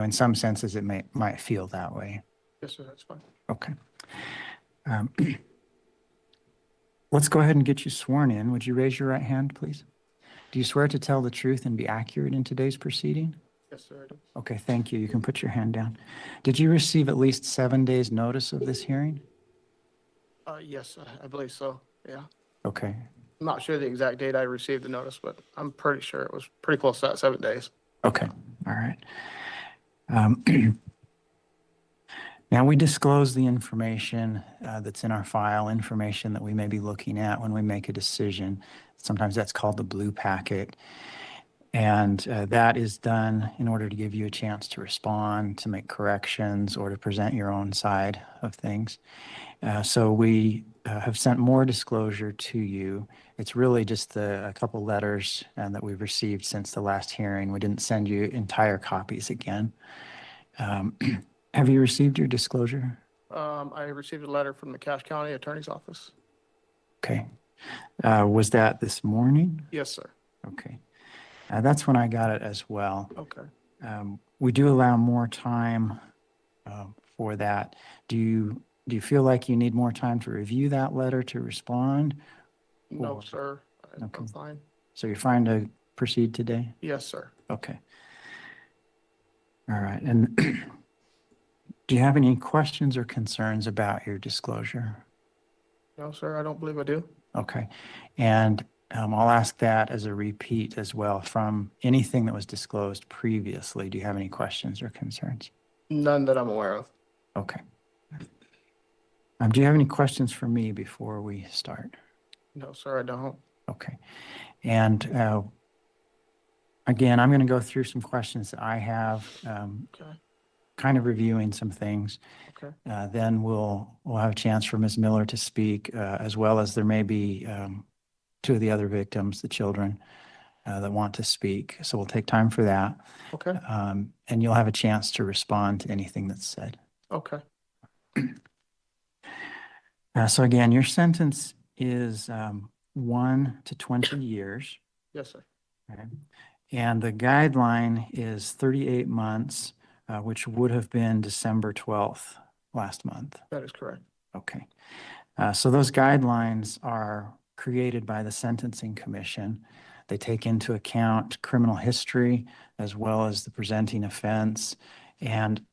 In some senses, it might feel that way. Yes, sir, that's fine. Okay. Let's go ahead and get you sworn in. Would you raise your right hand, please? Do you swear to tell the truth and be accurate in today's proceeding? Yes, sir, I do. Okay, thank you. You can put your hand down. Did you receive at least 7 days' notice of this hearing? Yes, I believe so, yeah. Okay. I'm not sure the exact date I received the notice, but I'm pretty sure it was pretty close to that, 7 days. Okay. All right. Now, we disclose the information that's in our file, information that we may be looking at when we make a decision. Sometimes that's called the blue packet. And that is done in order to give you a chance to respond, to make corrections, or to present your own side of things. So we have sent more disclosure to you. It's really just a couple letters that we've received since the last hearing. We didn't send you entire copies again. Have you received your disclosure? I received a letter from the Cache County Attorney's Office. Okay. Was that this morning? Yes, sir. Okay. That's when I got it as well. Okay. We do allow more time for that. Do you feel like you need more time to review that letter to respond? No, Or- sir. Okay. I'm fine. So you're fine to proceed today? Yes, sir. Okay. All right. And do you have any questions or concerns about your disclosure? No, sir, I don't believe I do. Okay. And I'll ask that as a repeat as well from anything that was disclosed previously. Do you have any questions or concerns? None that I'm aware of. Okay. Do you have any questions for me before we start? No, sir, I don't. Okay. And again, I'm going to go through some questions that I have, Okay. kind of reviewing some things. Okay. Then we'll have a chance for Ms. Miller to speak, as well as there may be two of the other victims, the children, that want to speak. So we'll take time for that. Okay. And you'll have a chance to respond to anything that's said. Okay. So again, your sentence is 1 to 20 years. Yes, sir. Okay. And the guideline is 38 months, which would have been December 12th last month. That is correct. Okay. So those guidelines are created by the Sentencing Commission. They take into account criminal history as well as the presenting offense and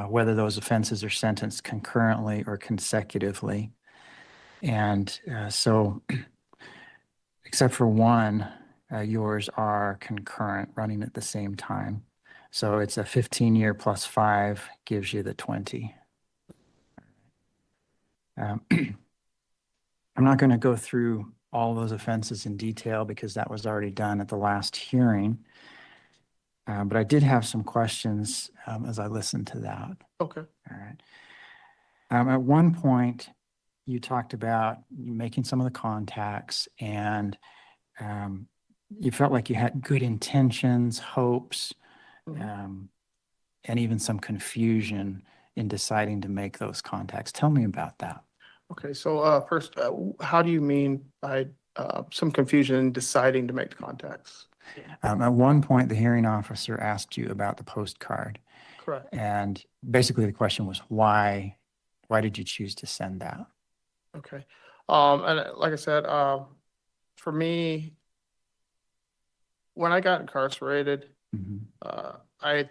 whether those offenses are sentenced concurrently or consecutively. And so, except for one, yours are concurrent, running at the same time. So it's a 15-year plus 5 gives you the 20. I'm not going to go through all those offenses in detail because that was already done at the last hearing. But I did have some questions as I listened to that. Okay. All right. At one point, you talked about making some of the contacts and you felt like you had good intentions, hopes, Mm-hmm. and even some confusion in deciding to make those contacts. Tell me about that. Okay, so first, how do you mean by some confusion in deciding to make the contacts? At one point, the hearing officer asked you about the postcard. Correct. And basically the question was, why did you choose to send that? Okay. And like I said, for me, when I got incarcerated, Mm-hmm. I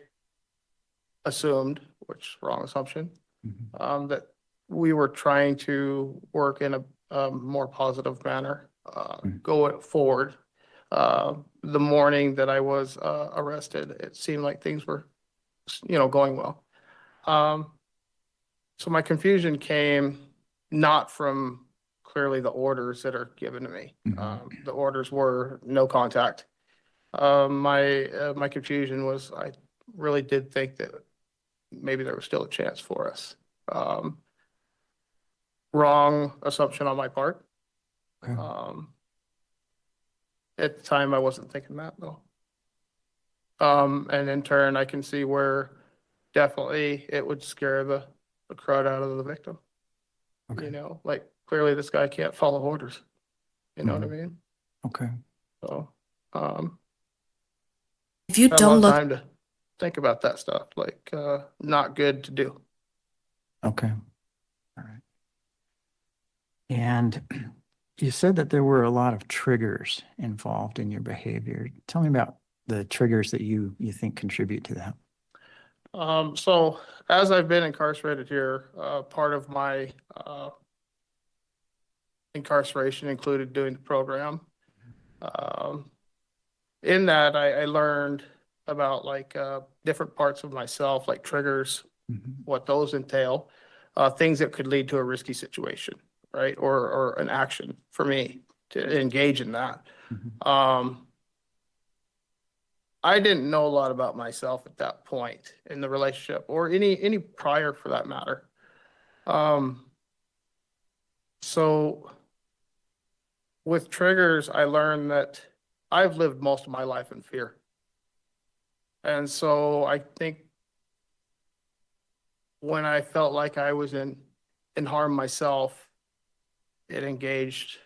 assumed, which wrong assumption, Mm-hmm. that we were trying to work in a more positive manner, go forward. The morning that I was arrested, it seemed like things were, going well. So my confusion came not from clearly the orders that are given to me. Mm-hmm. The orders were no contact. My confusion was I really did think that maybe there was still a chance for us. Wrong assumption on my part. Okay. At the time, I wasn't thinking that though. And in turn, I can see where definitely it would scare the crowd out of the victim. Okay. Like clearly this guy can't follow orders. You know what I Mhm. mean? Okay. So, If you had a lot don't of look, time think about that stuff, like, not good to do. Okay. All right. And you said that there were a lot of triggers involved in your behavior. Tell me about the triggers that you think contribute to that. So as I've been incarcerated here, part of my incarceration included doing the program. Um, in that, I learned about like different parts of myself, like triggers, Mhm. what those entail, things that could lead to a risky situation, right? Or an action for me to engage in that. Mhm. I didn't know a lot about myself at that point in the relationship or any prior for that matter. Um, so with triggers, I learned that I've lived most of my life in fear. And so I think when I felt like I was in harm myself, it engaged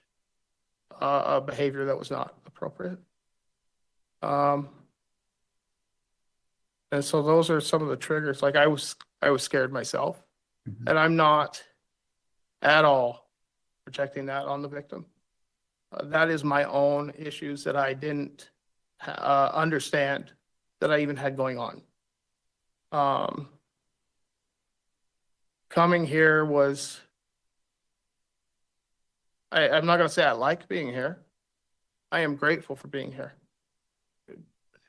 a behavior that was not appropriate. Um, and so those are some of the triggers. Like I was scared myself, Mhm. and I'm not at all projecting that on the victim. That is my own issues that I didn't understand that I even had going on. Um, coming here was, I'm not going to say I like being here. I am grateful for being here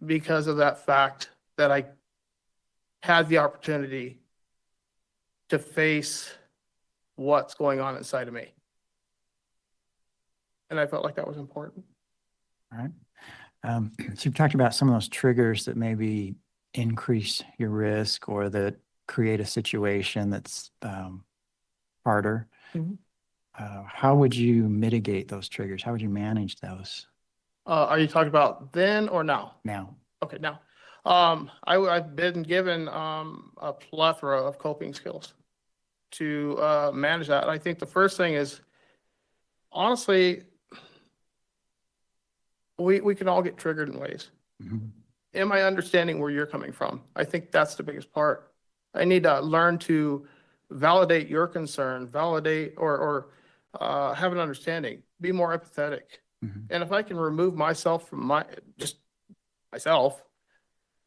because of that fact that I had the opportunity to face what's going on inside of me. And I felt like that was important. All right. So you've talked about some of those triggers that maybe increase your risk or that create a situation that's harder. Mhm. How would you mitigate those triggers? How would you manage those Are you talking about then or now? now? Okay, now, I've been given a plethora of coping skills to manage that. I think the first thing is honestly, we can all get triggered in ways. Mhm. Am I understanding where you're coming from? I think that's the biggest part. I need to learn to validate your concern, validate or have an understanding, be more empathetic. Mhm. And if I can remove myself from just myself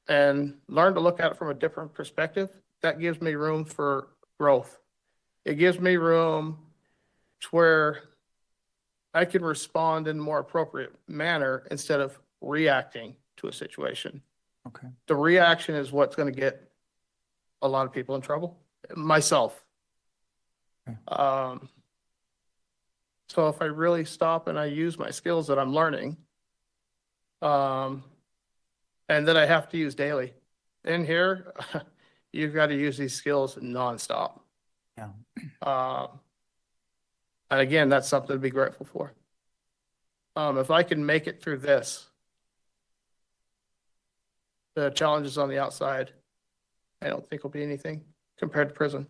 and learn to look at it from a different perspective, that gives me room for growth. It gives me room to where I can respond in a more appropriate manner instead of reacting to a situation. Okay. The reaction is what's going to get a lot of people in trouble, myself. Okay. So if I really stop and I use my skills that I'm learning, um, and that I have to use daily in here, you've got to use these skills nonstop. Yeah. Um, and again, that's something to be grateful for. If I can make it through this, the challenges on the outside, I don't think will be anything compared to prison.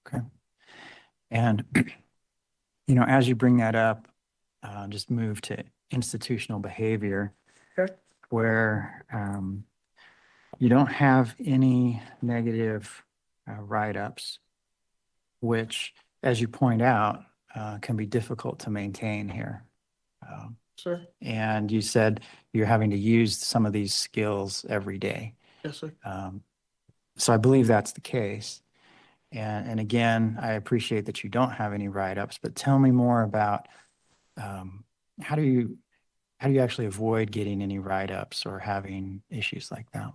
Okay. And, you know, as you bring that up, just move to institutional behavior Okay. where you don't have any negative write-ups, which, as you point out, can be difficult to maintain here. Sir? And you said you're having to use some of these skills every day. Yes, sir. So I believe that's the case. And again, I appreciate that you don't have any write-ups, but tell me more about um, how do you actually avoid getting any write-ups or having issues like that?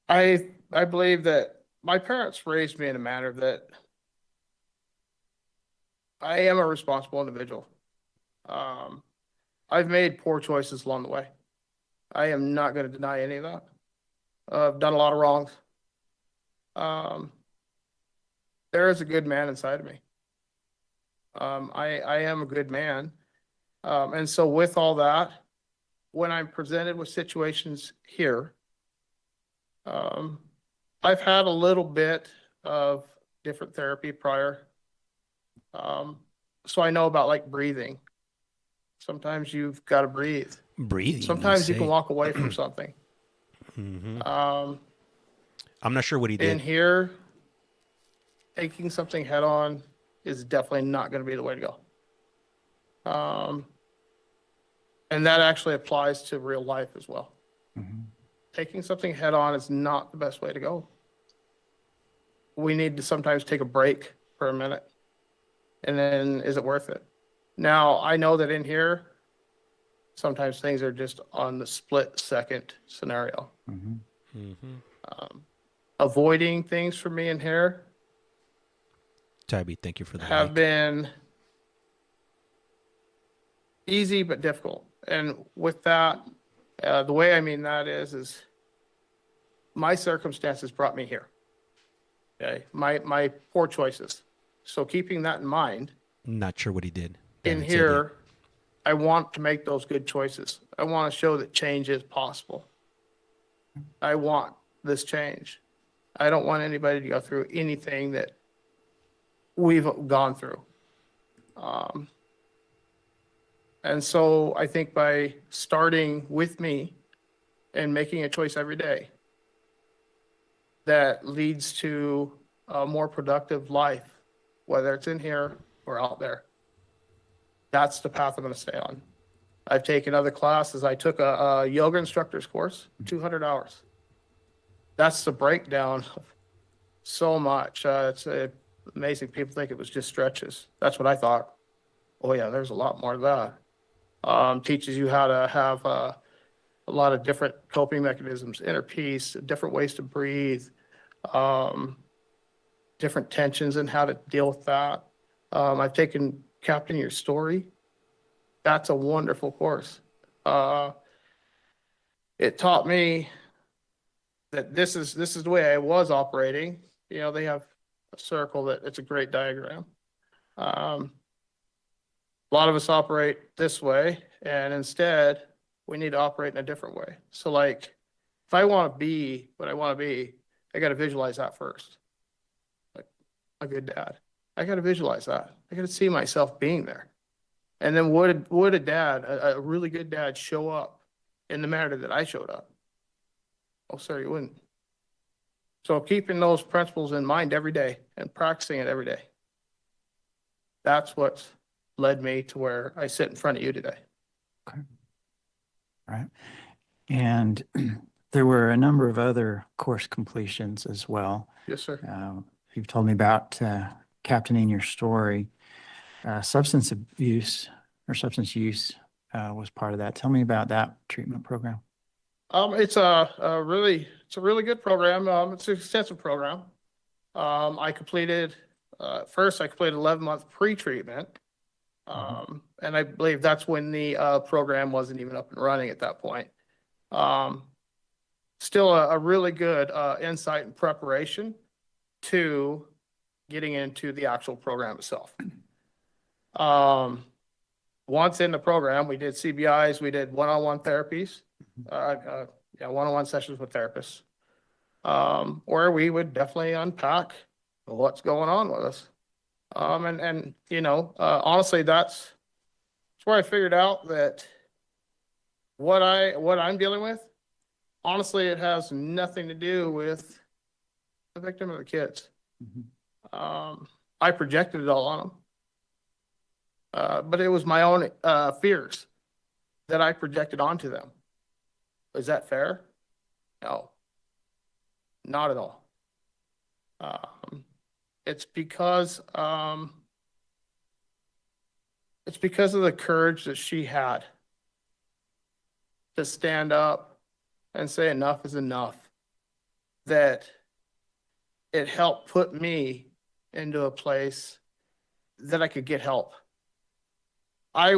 I believe that my parents raised me in a manner that I am a responsible individual. Um, I've made poor choices along the way. I am not going to deny any of that. I've done a lot of wrongs. Um, there is a good man inside of me. I am a good man. And so with all that, when I'm presented with situations here, um, I've had a little bit of different therapy prior. So I know about like breathing. Sometimes you've got to breathe. Breathing. Sometimes you can walk away from something. I'm not sure what he In did. here, taking something head on is definitely not going to be the way to go. And that actually applies to real life as well. Taking something head on is not the best way to go. We need to sometimes take a break for a minute. And then, is it worth it? Now, I know that in here, sometimes things are just on the split second scenario. Avoiding things for me in here Tybee, thank you for the have like. been easy but difficult. And with that, the way I mean that is my circumstances brought me here. Okay, my poor choices. So keeping that in mind, Not sure what he did. in Haven't said yet. here, I want to make those good choices. I want to show that change is possible. I want this change. I don't want anybody to go through anything that we've gone through. And so I think by starting with me and making a choice every day that leads to a more productive life, whether it's in here or out there, that's the path I'm going to stay on. I've taken other classes. I took a yoga instructor's course, 200 hours. That's the breakdown of so much. It's amazing. People think it was just stretches. That's what I thought. Oh yeah, there's a lot more to that. Teaches you how to have a lot of different coping mechanisms, inner peace, different ways to breathe, different tensions and how to deal with that. I've taken Captain Your Story. That's a wonderful course. It taught me that this is the way I was operating. You know, they have a circle that it's a great diagram. A lot of us operate this way, and instead we need to operate in a different way. So like, if I want to be what I want to be, I got to visualize that first. Like a good dad, I got to visualize that. I got to see myself being there. And then would a dad, a really good dad, show up in the manner that I showed up? Oh, sorry, you wouldn't. So keeping those principles in mind every day and practicing it every day. That's what's led me to where I sit in front of you today. Okay. All right. And there were a number of other course completions as well. Yes, sir. You've told me about captaining your story. Substance abuse or substance use was part of that. Tell me about that treatment program. It's a really good program. It's an extensive program. I completed first. I completed 11-month pre-treatment, and I believe that's when the program wasn't even up and running at that point. Still a really good insight and preparation to getting into the actual program itself. Once in the program, we did CBIs, we did one-on-one therapies, one-on-one sessions with therapists, where we would definitely unpack what's going on with us. And you know, honestly, that's where I figured out that what I'm dealing with, honestly, it has nothing to do with the victim or the kids. I projected it all on them. But it was my own fears that I projected onto them. Is that fair? No, not at all. It's because of the courage that she had to stand up and say enough is enough, that it helped put me into a place that I could get help. I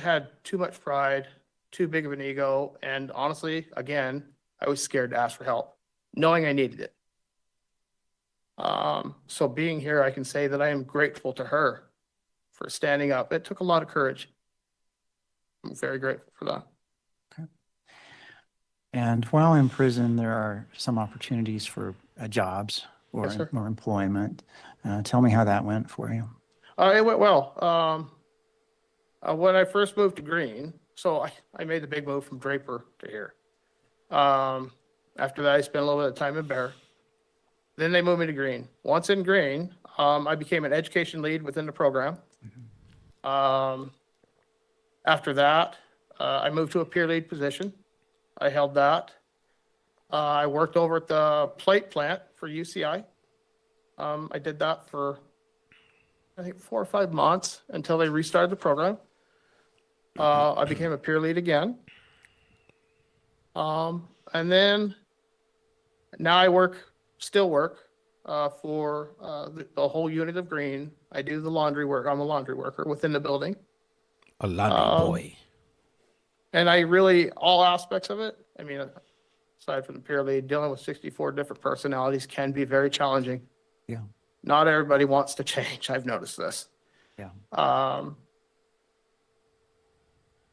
had too much pride, too big of an ego, and honestly, again, I was scared to ask for help, knowing I needed it. So being here, I can say that I am grateful to her for standing up. It took a lot of courage. I'm very grateful for that. Okay. And while in prison, there are some opportunities for jobs or, Yes, sir. or employment. Tell me how that went for you. It went well. When I first moved to Green, so I made the big move from Draper to here. After that, I spent a little bit of time in Bear. Then they moved me to Green. Once in Green, I became an education lead within the program. After that, I moved to a peer lead position. I held that. I worked over at the plate plant for UCI. I did that for, I think, 4 or 5 months until they restarted the program. I became a peer lead again. And then now I still work for the whole unit of Green. I do the laundry work. I'm a laundry worker within the building. A laundry boy. And I really, all aspects of it, I mean, aside from the peer lead, dealing with 64 different personalities can be very challenging. Yeah. Not everybody wants to change. I've noticed this. Yeah.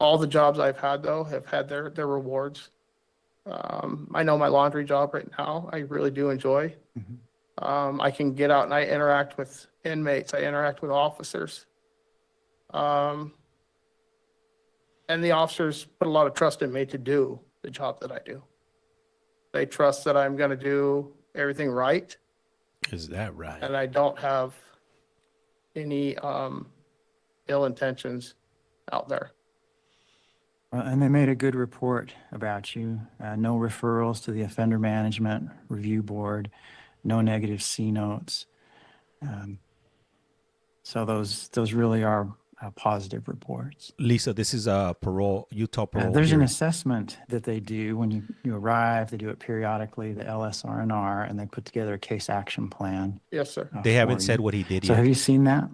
All the jobs I've had, though, have had their rewards. I know my laundry job right now, I really do enjoy. I can get out and I interact with inmates. I interact with officers. And the officers put a lot of trust in me to do the job that I do. They trust that I'm going to do everything right. Is that right? And I don't have any ill intentions out there. And they made a good report about you. No referrals to the Offender Management Review Board, no negative C notes. So those really are positive reports. Lisa, this is a parole, Utah parole. There's an hearing. assessment that they do when you arrive. They do it periodically, the LSRNR, and they put together a case action plan. Yes, sir. They haven't for said you. what he did So yet. have you seen that?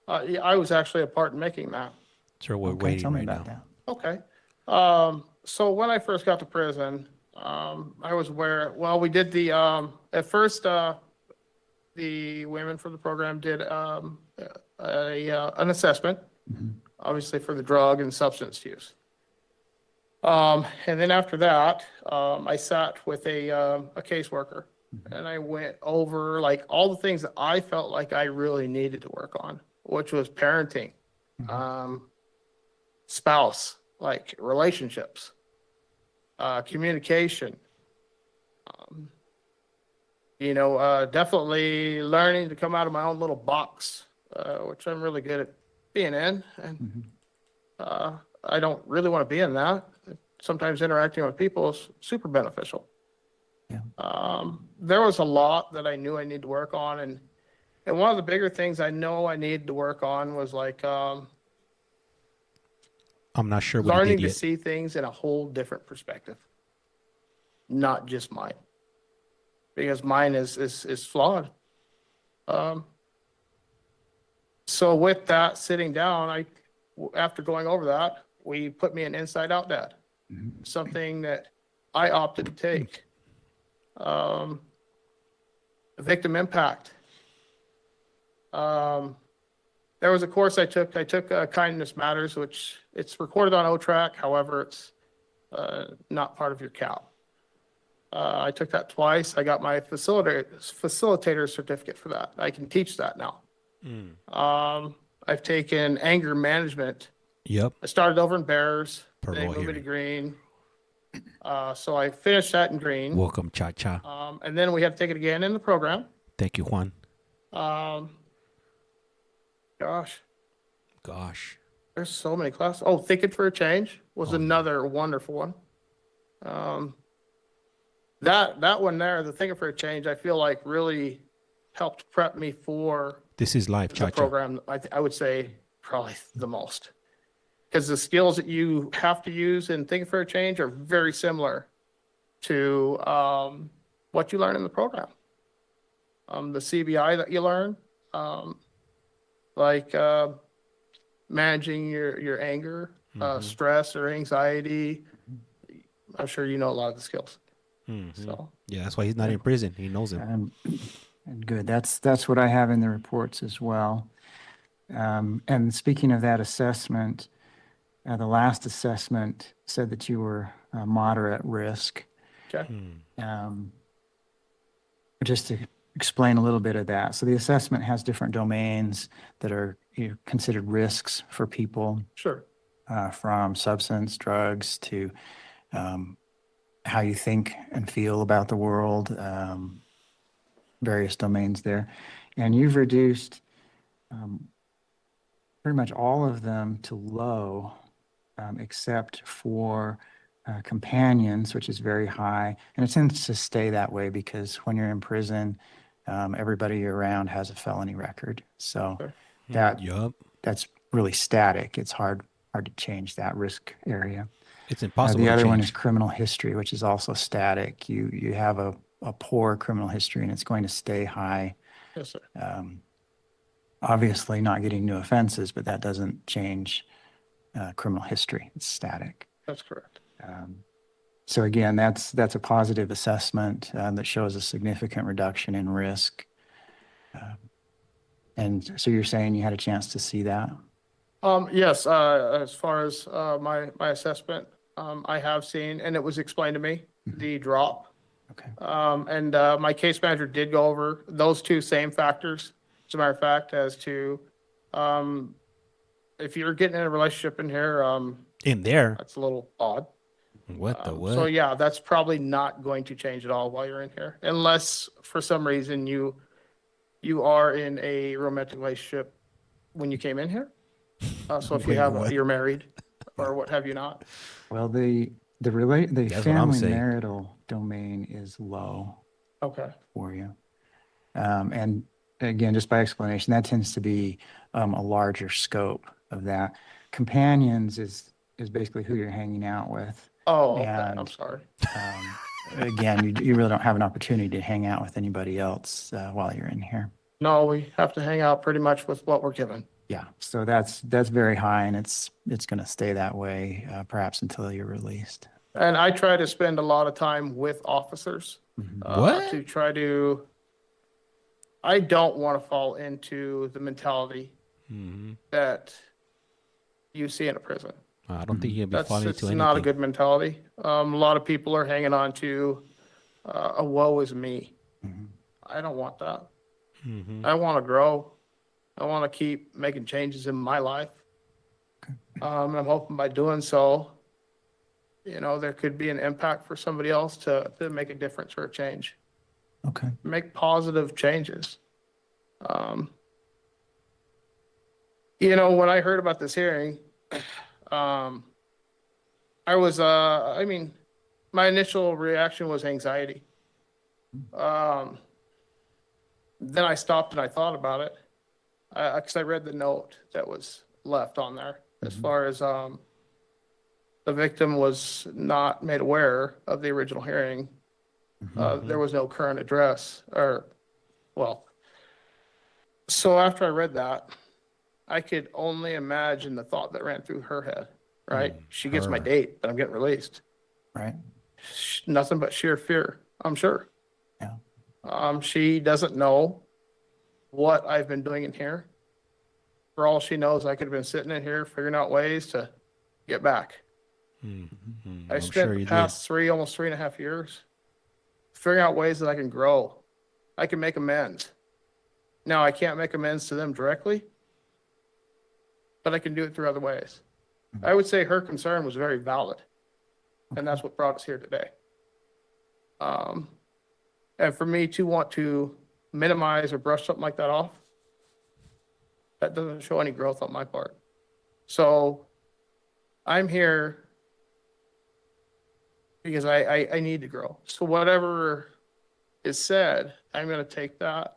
Yeah, I was actually a part in making that. So we're Okay, waiting tell me right about now. that. Okay. So when I first got to prison, I was aware, well, we did at first, the women for the program did an assessment, obviously for the drug and substance use. And then after that, I sat with a caseworker and I went over like all the things that I felt like I really needed to work on, which was parenting, spouse, like relationships, communication, definitely learning to come out of my own little box, which I'm really good at being in. And I don't really want to be in that. Sometimes interacting with people is super beneficial. Yeah. There was a lot that I knew I needed to work on. And one of the bigger things I know I needed to work on was like I'm not sure what he learning did to yet. see things in a whole different perspective, not just mine, because mine is flawed. So with that, sitting down, after going over that, we put me in Inside Out Dad, something that I opted to take. Victim impact. There was a course I took. I took Kindness Matters, which it's recorded on O-Track. However, it's not part of your CAL. I took that twice. I got my facilitator certificate for that. I can teach that now. I've taken anger management. Yep. I started over in Bears. They Parole moved me to hearing. Green. So I finished that in Green. Welcome, Cha-Cha. And then we had to take it again in the program. Thank you, Juan. Gosh, there's so many classes. Oh, Thinking for a Change was another wonderful one. That one there, the Thinking for a Change, I feel like really helped prep me for This is live, the Cha-Cha. program. I would say probably the most, because the skills that you have to use in Thinking for a Change are very similar to what you learn in the program. The CBI that you learn, like managing your anger, stress or anxiety. I'm sure you know a lot of the skills. So Yeah, that's why he's not in prison. He knows him. And good. That's what I have in the reports as well. And speaking of that assessment, the last assessment said that you were moderate risk. okay, Just to explain a little bit of that. So the assessment has different domains that are considered risks for people, Sure. from substance, drugs to how you think and feel about the world, various domains there. And you've reduced pretty much all of them to low, except for companions, which is very high. And it tends to stay that way because when you're in prison, everybody around has a felony record. So Sure. Yup. that's really static. It's hard to change that risk area. It's impossible The to other one change. is criminal history, which is also static. You have a poor criminal history and it's going to stay high. Yes, sir. Obviously not getting new offenses, but that doesn't change criminal history. It's static. That's correct. So again, that's a positive assessment that shows a significant reduction in risk. And so you're saying you had a chance to see that? Yes, as far as my assessment, I have seen, and it was explained to me, the drop. Okay. And my case manager did go over those two same factors, as a matter of fact, as to if you're getting in a relationship in here, In there. that's a little odd. What the what? So yeah, that's probably not going to change at all while you're in here, unless for some reason you are in a romantic relationship when you came in here. So if you Wait, have what? you're married or what have you not. Well, the That's what I'm family saying. marital domain is low Okay. for you. And again, just by explanation, that tends to be a larger scope of that. Companions is basically who you're hanging out with. Oh, okay. And, I'm sorry. Again, you really don't have an opportunity to hang out with anybody else while you're in here. No, we have to hang out pretty much with what we're given. Yeah, so that's very high, and it's going to stay that way perhaps until you're released. And I try to spend a lot of time with officers. What? To try to, I don't want to fall into the mentality that you see in a prison. I don't think you'll be That's falling it's into anything. not a good mentality. A lot of people are hanging on to a woe is me. I don't want that. I want to grow. I want to keep making changes in my life. And I'm hoping by doing so, there could be an impact for somebody else to make a difference or a change. Okay. Make positive changes. When I heard about this hearing, I was, my initial reaction was anxiety. Then I stopped and I thought about it, because I read the note that was left on there as far as the victim was not made aware of the original hearing. There was no current address so after I read that, I could only imagine the thought that ran through her head, right? She gets my her. date, but I'm getting released. Right. Nothing but sheer fear, I'm sure. Yeah. She doesn't know what I've been doing in here. For all she knows, I could have been sitting in here figuring out ways to get back. I I'm spent sure the you did. past almost 3.5 years figuring out ways that I can grow. I can make amends. Now, I can't make amends to them directly, but I can do it through other ways. I would say her concern was very valid, and that's what brought us here today. And for me to want to minimize or brush something like that off, that doesn't show any growth on my part. So I'm here because I need to grow. So whatever is said, I'm going to take that,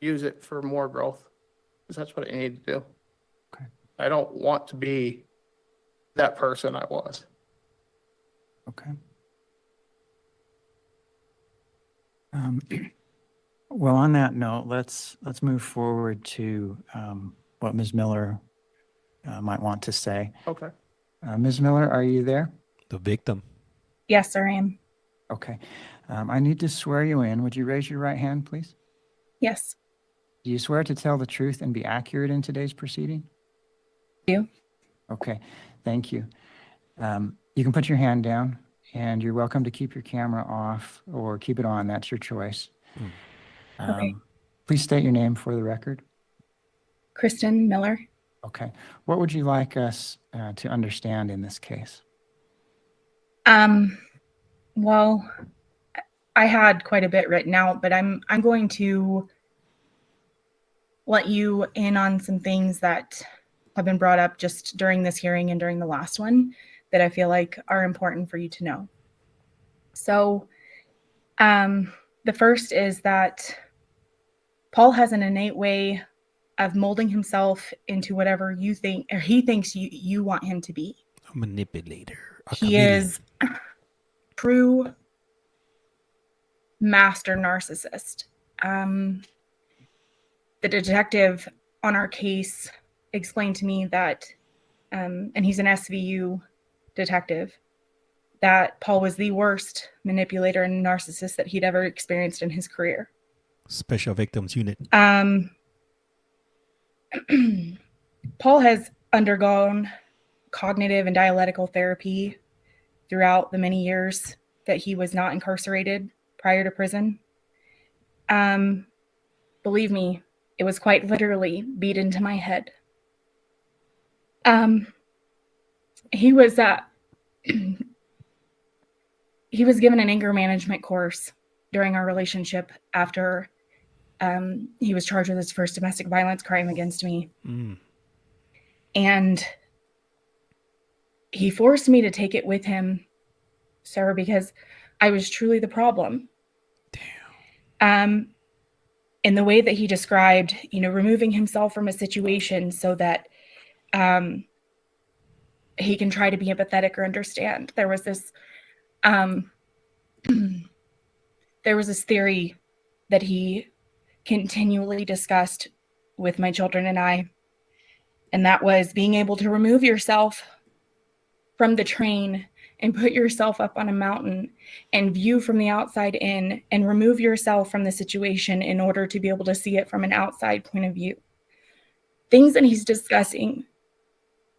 use it for more growth, because that's what I need to do. Okay. I don't want to be that person I was. Okay. Well, on that note, let's move forward to what Ms. Miller might want to say. Okay. Ms. Miller, are you there? The victim. Yes, sir, I am. Okay. I need to swear you in. Would you raise your right hand, please? Yes, Do you swear to tell the truth and be accurate in today's proceeding? I do. Okay, thank you. You can put your hand down, and you're welcome to keep your camera off or keep it on. That's your choice. Okay. Please state your name for the record. Kristen Miller. Okay. What would you like us to understand in this case? Well, I had quite a bit written out, but I'm going to let you in on some things that have been brought up just during this hearing and during the last one that I feel like are important for you to know. So, the first is that Paul has an innate way of molding himself into whatever you think or he thinks you want him to be. A manipulator. A He chameleon. is true master narcissist. The detective on our case explained to me that, and he's an SVU detective, that Paul was the worst manipulator and narcissist that he'd ever experienced in his career. Special Victims Unit. Paul has undergone cognitive and dialectical therapy throughout the many years that he was not incarcerated prior to prison. Believe me, it was quite literally beat into my head. He was he was given an anger management course during our relationship after he was charged with his first domestic violence crime against me. And he forced me to take it with him, sir, because I was truly the problem. Damn. In the way that he described, removing himself from a situation so that he can try to be empathetic or understand. There was this theory that he continually discussed with my children and I, and that was being able to remove yourself from the train and put yourself up on a mountain and view from the outside in and remove yourself from the situation in order to be able to see it from an outside point of view. Things that he's discussing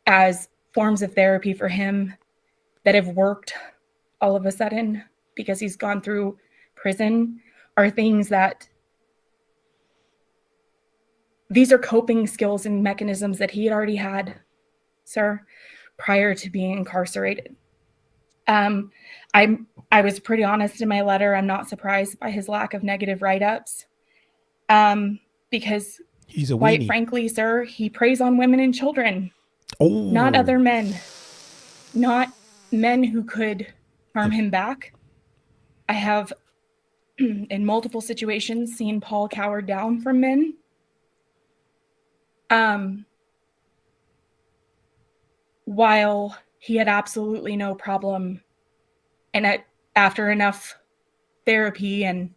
as forms of therapy for him that have worked all of a sudden because he's gone through prison are things that these are coping skills and mechanisms that he had already had, sir, prior to being incarcerated. I was pretty honest in my letter. I'm not surprised by his lack of negative write-ups, because He's a quite weenie. frankly, sir, he preys on women and children, Oh. not other men, not men who could harm him back. I have, in multiple situations, seen Paul cower down from men. While he had absolutely no problem, and after enough therapy and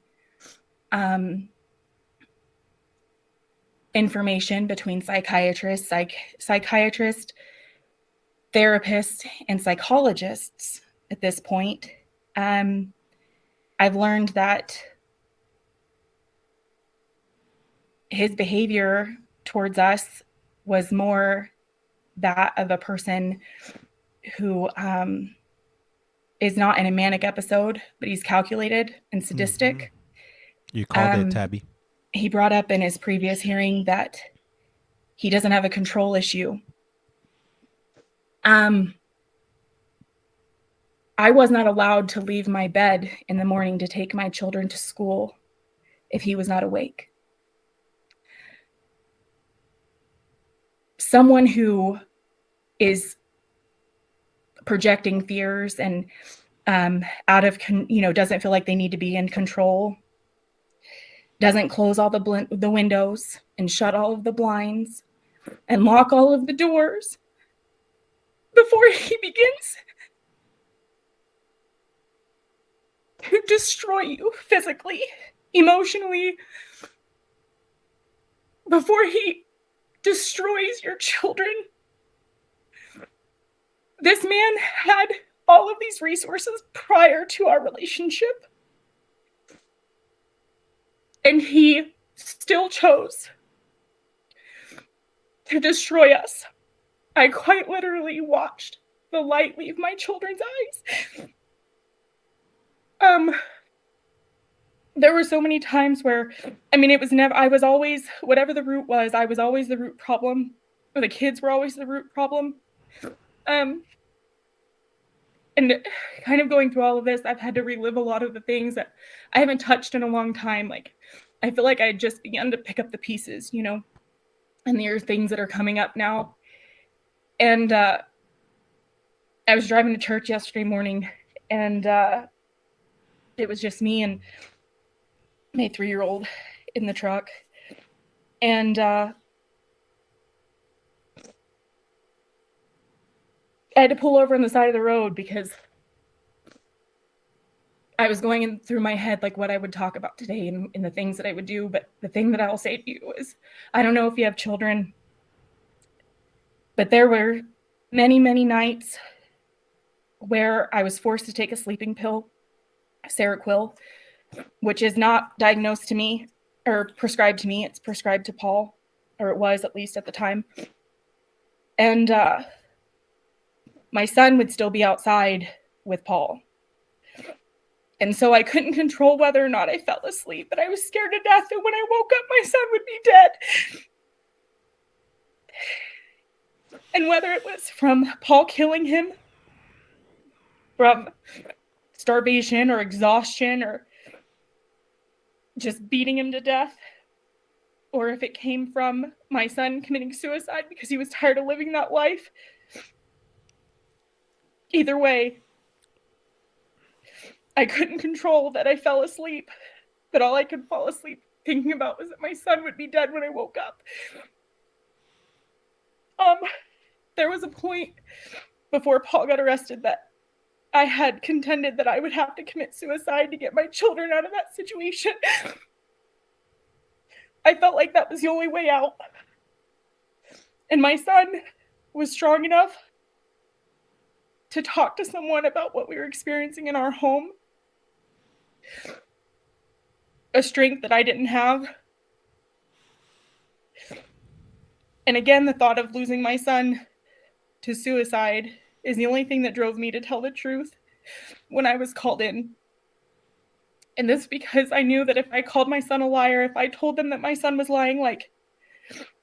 information between psychiatrists, therapists, and psychologists at this point, I've learned that his behavior towards us was more that of a person who is not in a manic episode, but he's calculated and sadistic. You called it, Tabby. He brought up in his previous hearing that he doesn't have a control issue. I was not allowed to leave my bed in the morning to take my children to school if he was not awake. Someone who is projecting fears and doesn't feel like they need to be in control, doesn't close all the windows and shut all of the blinds and lock all of the doors before he begins to destroy you physically, emotionally, before he destroys your children. This man had all of these resources prior to our relationship, and he still chose to destroy us. I quite literally watched the light leave my children's eyes. there were so many times where, I mean, it was never, I was always, whatever the root was, I was always the root problem, or the kids were always the root problem. And kind of going through all of this, I've had to relive a lot of the things that I haven't touched in a long time. Like, I feel like I just began to pick up the pieces, you know, and there are things that are coming up now. And I was driving to church yesterday morning, and it was just me and my 3-year-old in the truck. And I had to pull over on the side of the road because I was going in through my head like what I would talk about today and the things that I would do. But the thing that I will say to you is, I don't know if you have children, but there were many, many nights where I was forced to take a sleeping pill, Seroquel, which is not diagnosed to me or prescribed to me. It's prescribed to Paul, or it was at least at the time. And my son would still be outside with Paul. And so I couldn't control whether or not I fell asleep, but I was scared to death that when I woke up, my son would be dead. And whether it was from Paul killing him, from starvation or exhaustion, or just beating him to death, or if it came from my son committing suicide because he was tired of living that life. Either way, I couldn't control that I fell asleep, but all I could fall asleep thinking about was that my son would be dead when I woke up. There was a point before Paul got arrested that I had contended that I would have to commit suicide to get my children out of that situation. I felt like that was the only way out. And my son was strong enough to talk to someone about what we were experiencing in our home. A strength that I didn't have. And again, the thought of losing my son to suicide is the only thing that drove me to tell the truth when I was called in. And this because I knew that if I called my son a liar, if I told them that my son was lying, like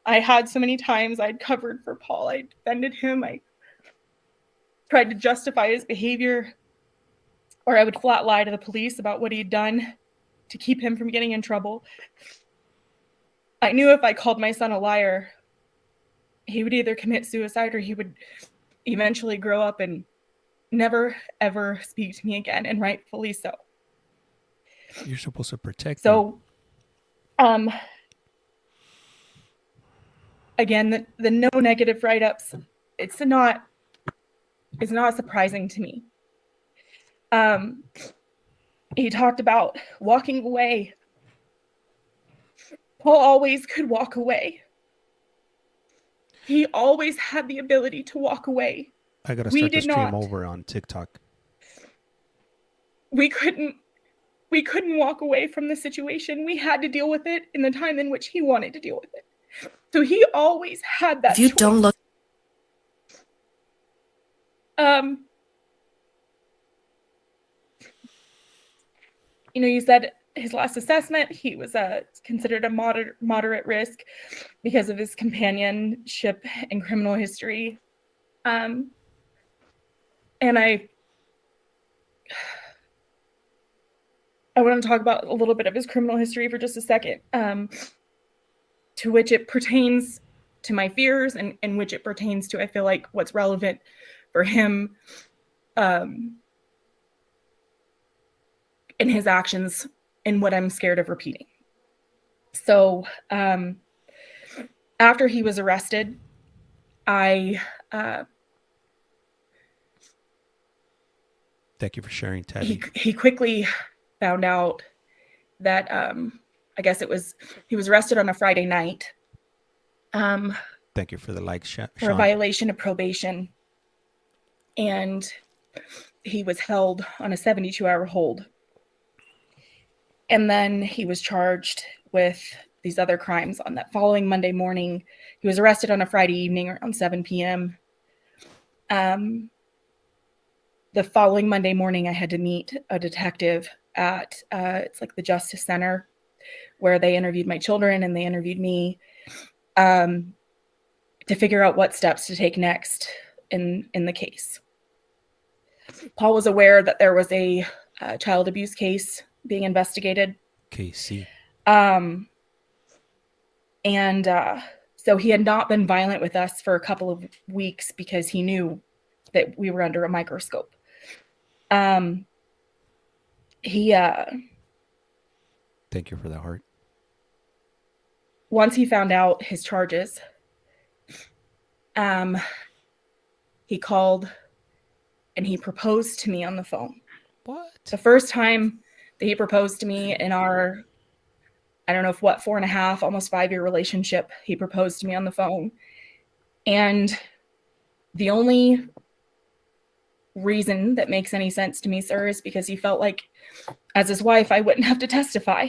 I had so many times, I'd covered for Paul, I defended him, I tried to justify his behavior, or I would flat lie to the police about what he'd done to keep him from getting in trouble. I knew if I called my son a liar, he would either commit suicide or he would eventually grow up and never, ever speak to me again, and rightfully so. You're supposed to protect them. So, again, the no negative write-ups, it's not surprising to me. He talked about walking away. Paul always could walk away. He always had the ability to walk away. I gotta We start the did stream not. over on TikTok. We couldn't walk away from the situation. We had to deal with it in the time in which he wanted to deal with it. So he always had that If you choice. don't look, you know, you said his last assessment, he was considered a moderate risk because of his companionship and criminal history. And I want to talk about a little bit of his criminal history for just a second, to which it pertains to my fears and in which it pertains to, I feel like, what's relevant for him in his actions and what I'm scared of repeating. So after he was arrested, Thank you for sharing, Tabby. he quickly found out that I guess he was arrested on a Friday night Thank you for the like, Sean. for a violation of probation, and he was held on a 72-hour hold. And then he was charged with these other crimes on that following Monday morning. He was arrested on a Friday evening around 7 p.m. The following Monday morning, I had to meet a detective at it's like the Justice Center, where they interviewed my children and they interviewed me to figure out what steps to take next in the case. Paul was aware that there was a child abuse case being investigated. KC. So he had not been violent with us for a couple of weeks because he knew that we were under a microscope. He Thank you for that heart. Once he found out his charges, he called and he proposed to me on the phone. What? The first time that he proposed to me in our, I don't know if what, 4.5, almost 5-year relationship, he proposed to me on the phone. And the only reason that makes any sense to me, sir, is because he felt like as his wife, I wouldn't have to testify.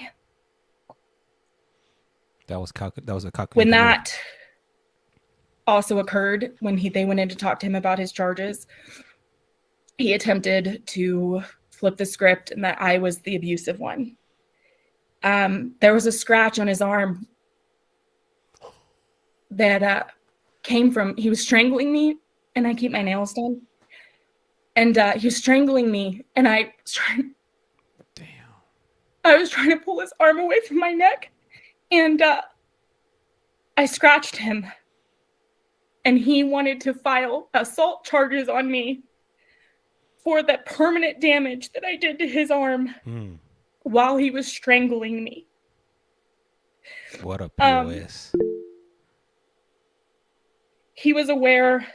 That was a calculated When move. that also occurred, when they went in to talk to him about his charges, he attempted to flip the script and that I was the abusive one. There was a scratch on his arm that came from, he was strangling me, and I keep my nails done. And he was strangling me, and I was trying to pull his arm away from my neck, and I scratched him. And he wanted to file assault charges on me for the permanent damage that I did to his arm while he was strangling me. What a POS. He was aware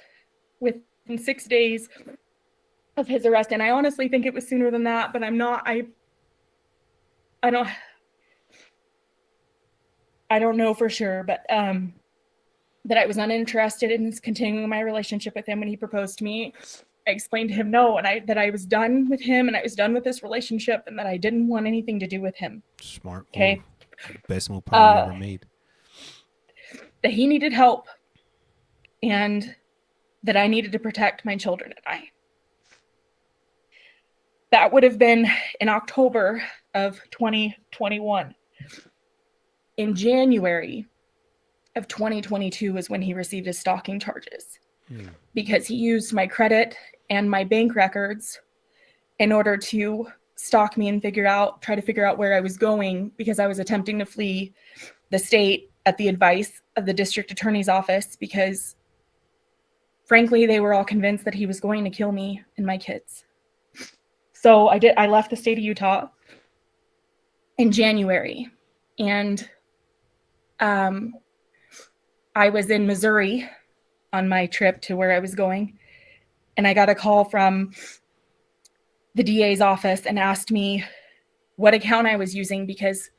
within 6 days of his arrest, and I honestly think it was sooner than that, but I'm not. I don't know for sure, but that I was uninterested in continuing my relationship with him when he proposed to me. I explained to him no, and that I was done with him, and I was done with this relationship, and that I didn't want anything to do with him. Smart move. Okay. Best move probably ever made. That he needed help, and that I needed to protect my children and I. That would have been in October of 2021. In January of 2022 is when he received his stalking charges, because he used my credit and my bank records in order to stalk me and try to figure out where I was going, because I was attempting to flee the state at the advice of the district attorney's office, because frankly, they were all convinced that he was going to kill me and my kids. So I left the state of Utah in January, and I was in Missouri on my trip to where I was going, and I got a call from the DA's office and asked me what account I was using, because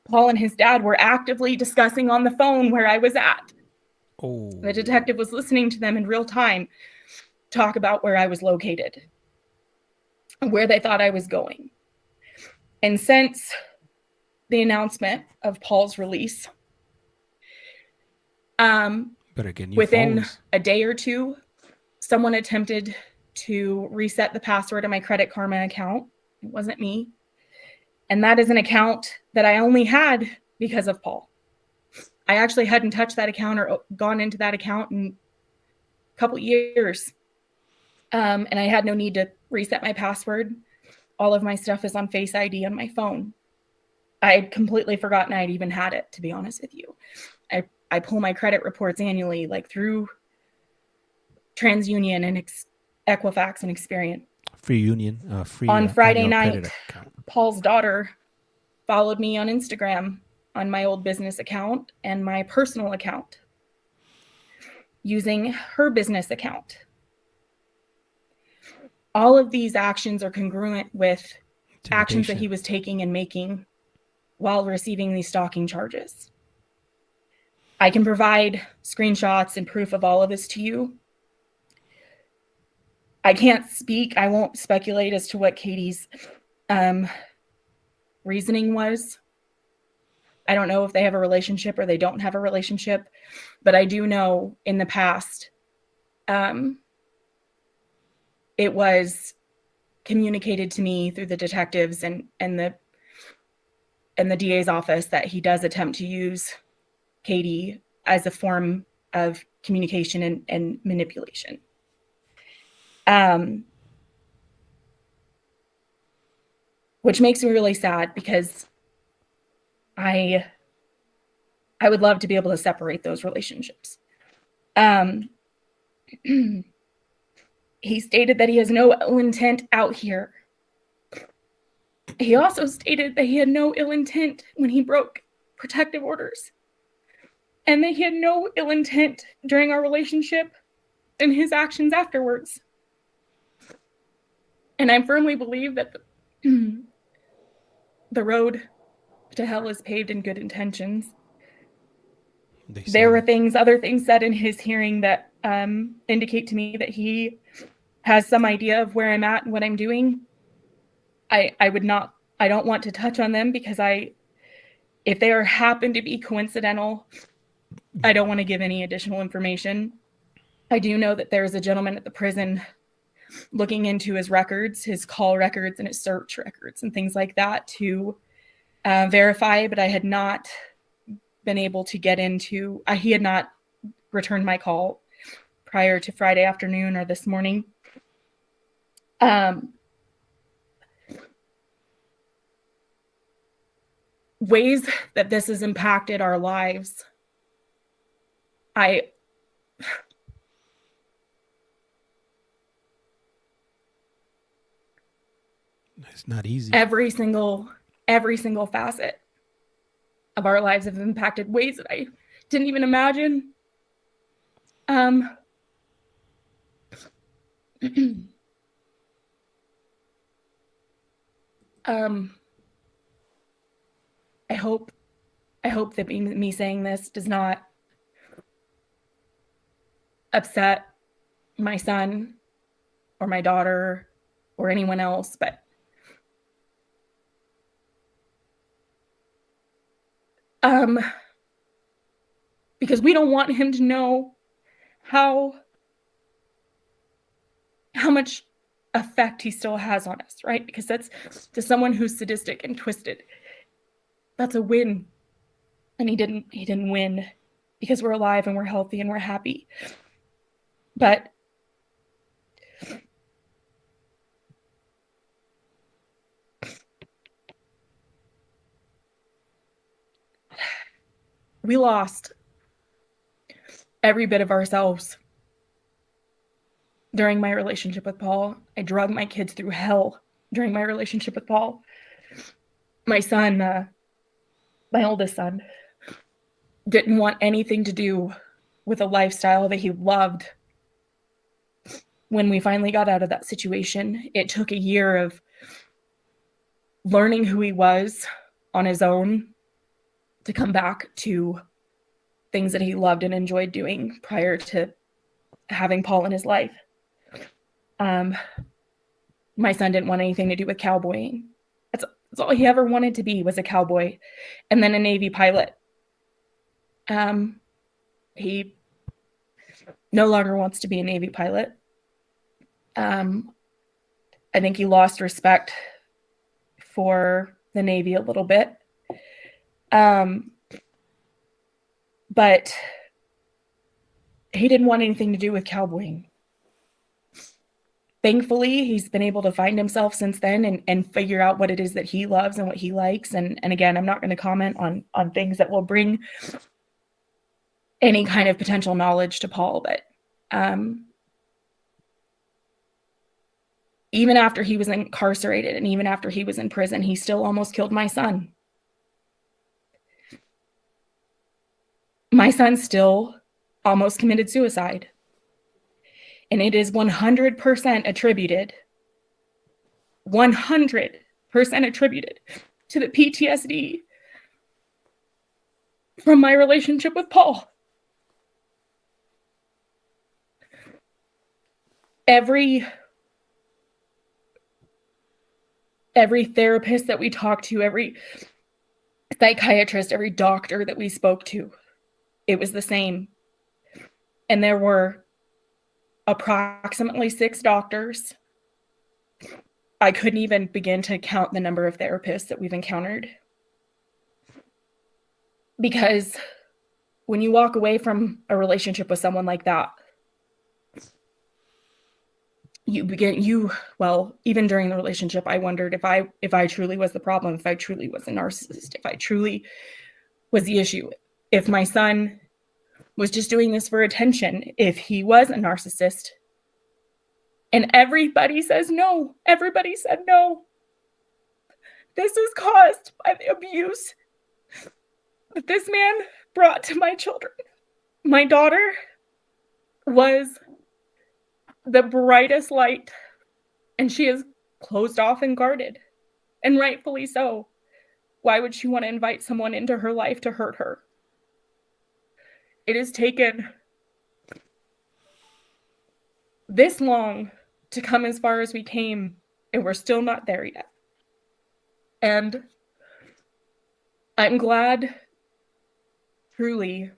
Paul and his dad were actively discussing on the phone where I was at. Oh. The detective was listening to them in real time talk about where I was located, where they thought I was going. And since the announcement of Paul's release, Better get new within phones. a day or two, someone attempted to reset the password of my Credit Karma account. It wasn't me. And that is an account that I only had because of Paul. I actually hadn't touched that account or gone into that account in a couple years. And I had no need to reset my password. All of my stuff is on Face ID on my phone. I had completely forgotten I'd even had it, to be honest with you. I pull my credit reports annually, like through TransUnion and Equifax and Experian. Free union. Free On Friday annual night, credit account. Paul's daughter followed me on Instagram on my old business account and my personal account using her business account. All of these actions are congruent with actions that Intimidation. he was taking and making while receiving these stalking charges. I can provide screenshots and proof of all of this to you. I can't speak. I won't speculate as to what Katie's reasoning was. I don't know if they have a relationship or they don't have a relationship, but I do know in the past, it was communicated to me through the detectives and the DA's office that he does attempt to use Katie as a form of communication and manipulation. Which makes me really sad because I would love to be able to separate those relationships. He stated that he has no ill intent out here. He also stated that he had no ill intent when he broke protective orders, and that he had no ill intent during our relationship and his actions afterwards. And I firmly believe that the road to hell is paved in good intentions. There were other things said in his hearing that indicate to me that he has some idea of where I'm at and what I'm doing. I don't want to touch on them because if they happen to be coincidental, I don't want to give any additional information. I do know that there's a gentleman at the prison looking into his records, his call records and his search records and things like that to verify, but I had not been able to get into, he had not returned my call prior to Friday afternoon or this morning. Ways that this has impacted our lives. It's not easy. Every single facet of our lives have impacted ways that I didn't even imagine. I hope that me saying this does not upset my son or my daughter or anyone else, but because we don't want him to know how much effect he still has on us, right? Because that's, to someone who's sadistic and twisted, that's a win. And he didn't win because we're alive and we're healthy and we're happy. But we lost every bit of ourselves during my relationship with Paul. I drug my kids through hell during my relationship with Paul. My son, my oldest son, didn't want anything to do with a lifestyle that he loved. When we finally got out of that situation, it took a year of learning who he was on his own to come back to things that he loved and enjoyed doing prior to having Paul in his life. My son didn't want anything to do with cowboying. That's all he ever wanted to be, was a cowboy and then a Navy pilot. He no longer wants to be a Navy pilot. I think he lost respect for the Navy a little bit. But he didn't want anything to do with cowboying. Thankfully, he's been able to find himself since then and figure out what it is that he loves and what he likes. And again, I'm not going to comment on things that will bring any kind of potential knowledge to Paul, but even after he was incarcerated and even after he was in prison, he still almost killed my son. My son still almost committed suicide. And it is 100% attributed to the PTSD from my relationship with Paul. Every therapist that we talked to, every psychiatrist, every doctor that we spoke to, it was the same. And there were approximately 6 doctors I couldn't even begin to count the number of therapists that we've encountered. Because when you walk away from a relationship with someone like that, even during the relationship, I wondered if I truly was the problem, if I truly was a narcissist, if I truly was the issue, if my son was just doing this for attention, if he was a narcissist. And everybody says no. Everybody said no. This is caused by the abuse that this man brought to my children. My daughter was the brightest light, and she is closed off and guarded, and rightfully so. Why would she want to invite someone into her life to hurt her? It has taken this long to come as far as we came, and we're still not there yet. And I'm glad, truly,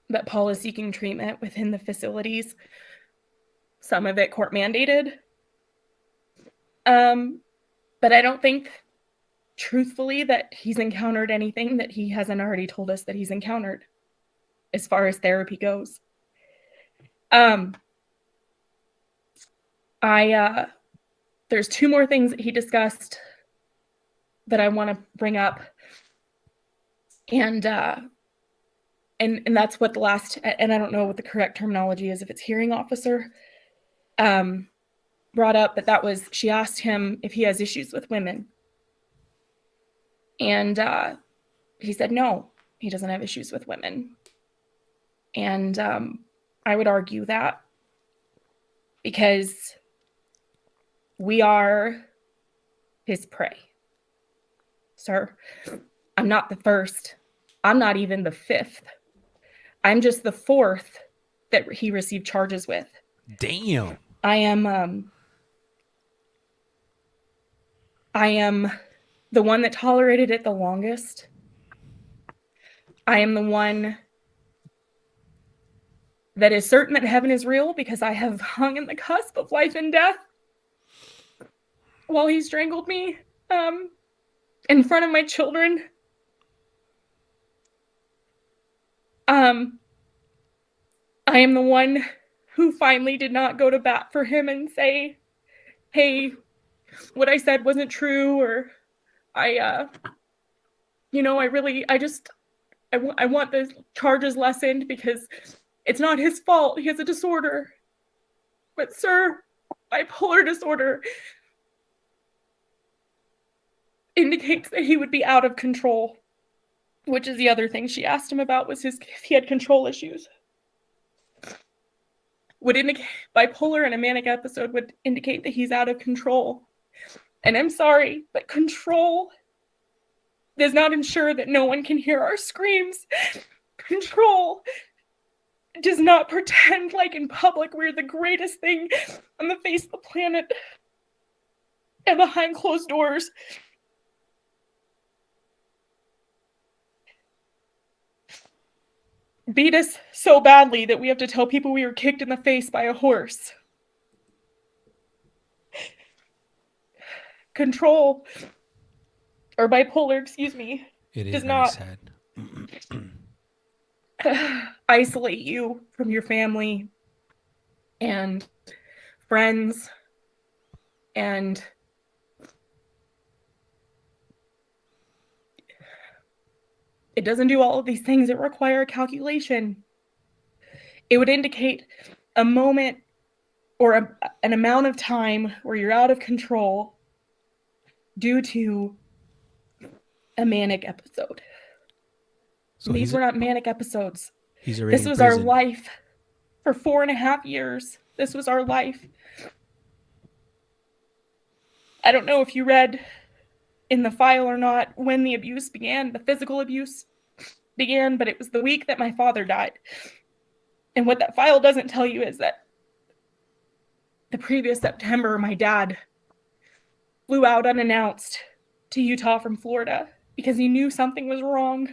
that Paul is seeking treatment within the facilities. Some of it court mandated. But I don't think, truthfully, that he's encountered anything that he hasn't already told us that he's encountered as far as therapy goes. There's two more things that he discussed that I want to bring up. And that's what the last, and I don't know what the correct terminology is, if it's hearing officer, brought up, but that was, she asked him if he has issues with women. And he said, no, he doesn't have issues with women. And I would argue that because we are his prey. Sir, I'm not the first. I'm not even the fifth. I'm just the fourth that he received charges with. Damn. I am the one that tolerated it the longest. I am the one that is certain that heaven is real because I have hung in the cusp of life and death while he strangled me in front of my children. I am the one who finally did not go to bat for him and say, hey, what I said wasn't true, or I want the charges lessened because it's not his fault. He has a disorder. But sir, bipolar disorder indicates that he would be out of control, which is the other thing she asked him about, was if he had control issues. Would indicate bipolar and a manic episode would indicate that he's out of control. And I'm sorry, but control does not ensure that no one can hear our screams. Control does not pretend like in public we're the greatest thing on the face of the planet and behind closed doors. Beat us so badly that we have to tell people we were kicked in the face by a horse. Control, or bipolar, excuse me, It is does very not sad. isolate you from your family and friends, and it doesn't do all of these things that require calculation. It would indicate a moment or an amount of time where you're out of control due to a manic episode. So These were not manic episodes. he's already This in was our prison. life for 4.5 years. This was our life. I don't know if you read in the file or not when the abuse began, the physical abuse began, but it was the week that my father died. And what that file doesn't tell you is that the previous September, my dad flew out unannounced to Utah from Florida because he knew something was wrong.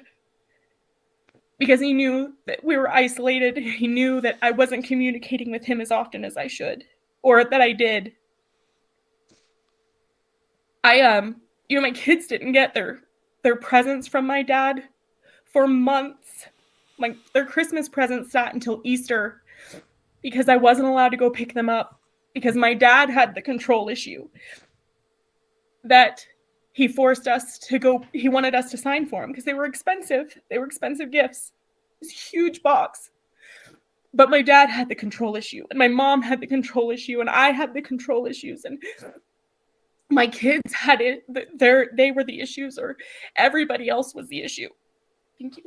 Because he knew that we were isolated. He knew that I wasn't communicating with him as often as I should, or that I did. my kids didn't get their presents from my dad for months. Like, their Christmas presents sat until Easter because I wasn't allowed to go pick them up because my dad had the control issue that he forced us to go. He wanted us to sign for him because they were expensive. They were expensive gifts. It was a huge box. But my dad had the control issue, and my mom had the control issue, and I had the control issues, and my kids had it. They were the issues, or everybody else was the issue. Thank you.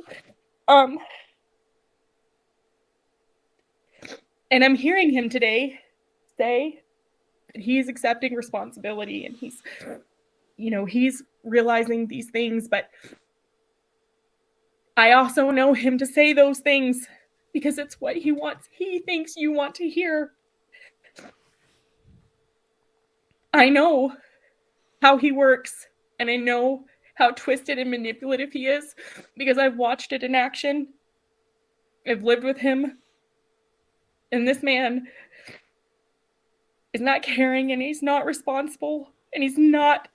And I'm hearing him today say that he's accepting responsibility, and he's realizing these things, but I also know him to say those things because it's what he wants. He thinks you want to hear. I know how he works, and I know how twisted and manipulative he is because I've watched it in action. I've lived with him, and this man is not caring, and he's not responsible, and he's not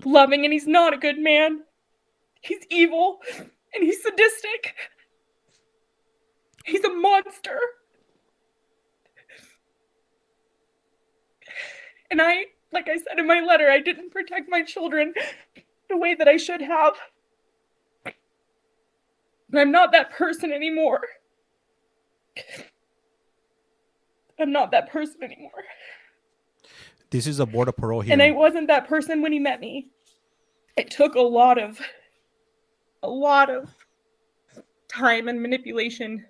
loving, and he's not a good man. He's evil, and he's sadistic. He's a monster. And like I said in my letter, I didn't protect my children the way that I should have. And I'm not that person anymore. I'm not that person anymore. This is a board of parole hearing. And I wasn't that person when he met me. It took a lot of time and manipulation.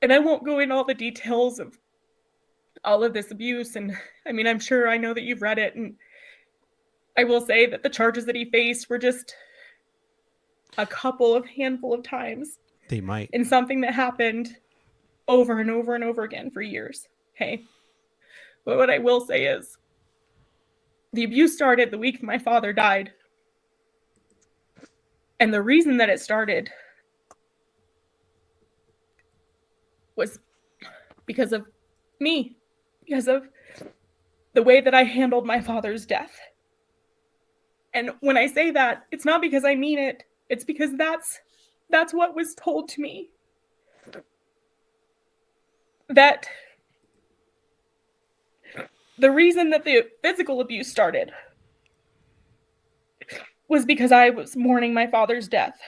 And I won't go into all the details of all of this abuse. And I mean, I'm sure I know that you've read it. And I will say that the charges that he faced were just a handful of times. They might. And something that happened over and over and over again for years. Okay. But what I will say is the abuse started the week my father died. And the reason that it started was because of me, because of the way that I handled my father's death. And when I say that, it's not because I mean it. It's because that's what was told to me. That the reason that the physical abuse started was because I was mourning my father's death.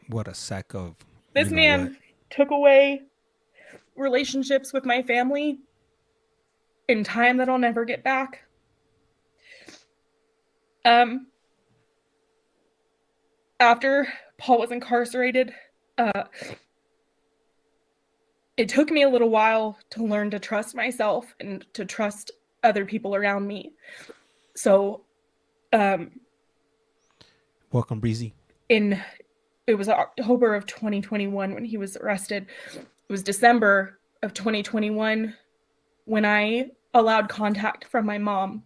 What a sack of... This man took away relationships with my family in time that I'll never get back. After Paul was incarcerated, it took me a little while to learn to trust myself and to trust other people around me. So, welcome, Breezy. It was October of 2021 when he was arrested. It was December of 2021 when I allowed contact from my mom.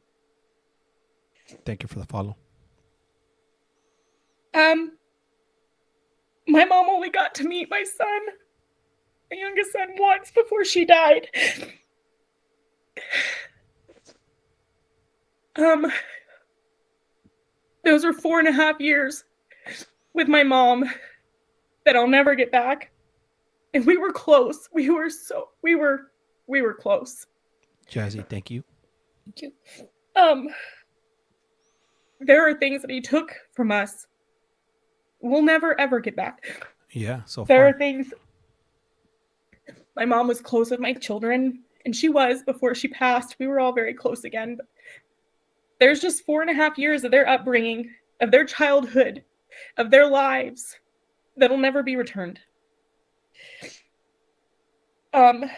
Thank you for the follow. My mom only got to meet my son, my youngest son, once before she died. Those were 4.5 years with my mom that I'll never get back. And we were close. We were close. Jazzy, thank you. Thank you. There are things that he took from us we'll never ever get back. Yeah, so There far. are things. My mom was close with my children, and she was before she passed. We were all very close again. But there's just 4.5 years of their upbringing, of their childhood, of their lives that'll never be returned. And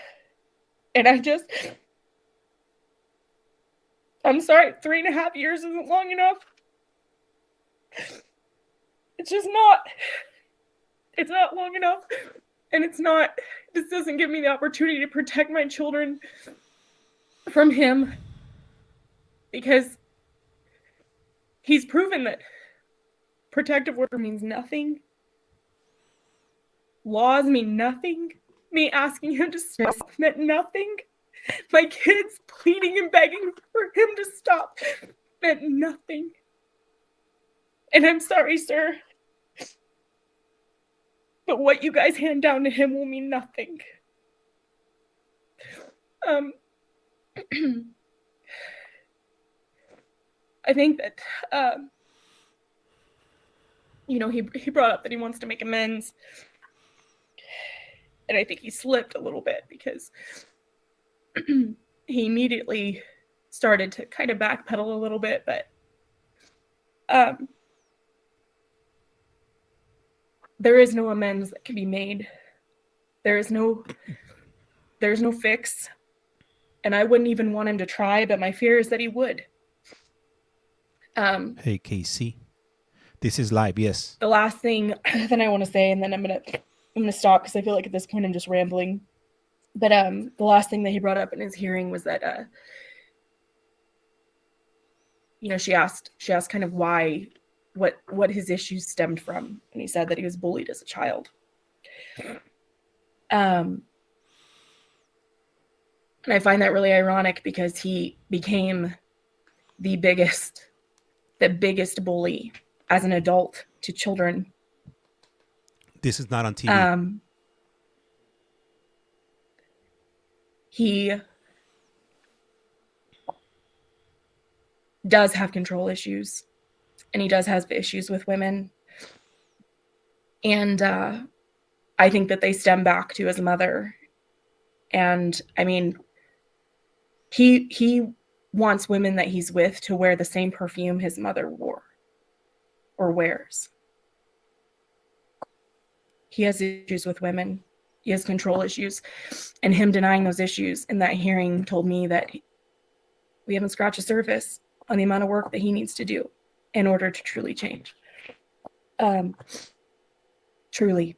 I'm sorry, 3.5 years isn't long enough. It's just not. It's not long enough. And this doesn't give me the opportunity to protect my children from him, because he's proven that protective order means nothing. Laws mean nothing. me asking him to stop meant nothing. My kids pleading and begging for him to stop meant nothing. And I'm sorry, sir, but what you guys hand down to him will mean nothing. I think that, he brought up that he wants to make amends. And I think he slipped a little bit because he immediately started to kind of backpedal a little bit, but there is no amends that can be made. There's no fix. And I wouldn't even want him to try, but my fear is that he would. Hey, KC. This is live, yes. The last thing that I want to say, and then I'm gonna stop because I feel like at this point I'm just rambling. But the last thing that he brought up in his hearing was that she asked kind of what his issues stemmed from, and he said that he was bullied as a child. And I find that really ironic because he became the biggest bully as an adult to children. This is not on TV. He does have control issues, and he does have issues with women. And I think that they stem back to his mother. And I mean, he wants women that he's with to wear the same perfume his mother wore or wears. He has issues with women. He has control issues. And him denying those issues in that hearing told me that we haven't scratched the surface on the amount of work that he needs to do in order to truly change. Truly.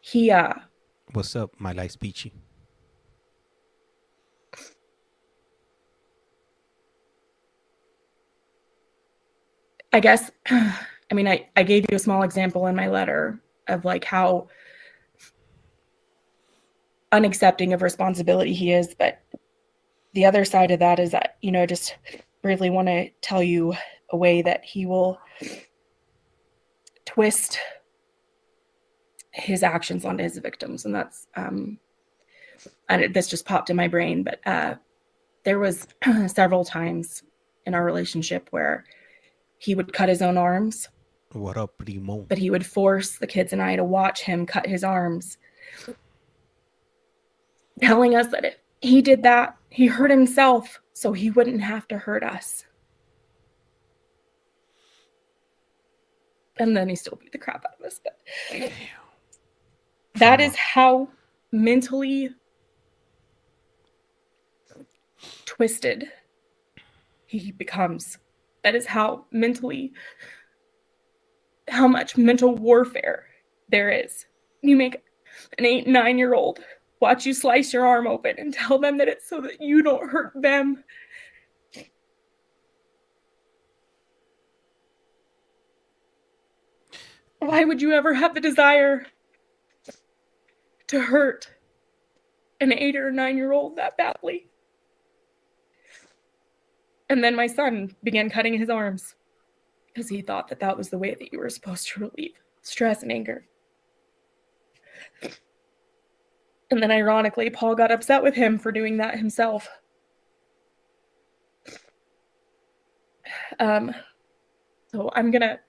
He What's up, my life peachy? I guess, I mean, I gave you a small example in my letter of like how unaccepting of responsibility he is, but the other side of that is that, I just really want to tell you a way that he will twist his actions onto his victims. And that's, and this just popped in my brain, but there was several times in our relationship where he would cut his own arms. What up, primo? But he would force the kids and I to watch him cut his arms, telling us that if he did that, he hurt himself so he wouldn't have to hurt us. And then he still beat the crap out of us. But that is how mentally twisted he becomes. That is how much mental warfare there is. You make an 8, 9-year-old watch you slice your arm open and tell them that it's so that you don't hurt them. Why would you ever have the desire to hurt an 8 or 9-year-old that badly? And then my son began cutting his arms because he thought that that was the way that you were supposed to relieve stress and anger. And then ironically, Paul got upset with him for doing that himself. So I'm gonna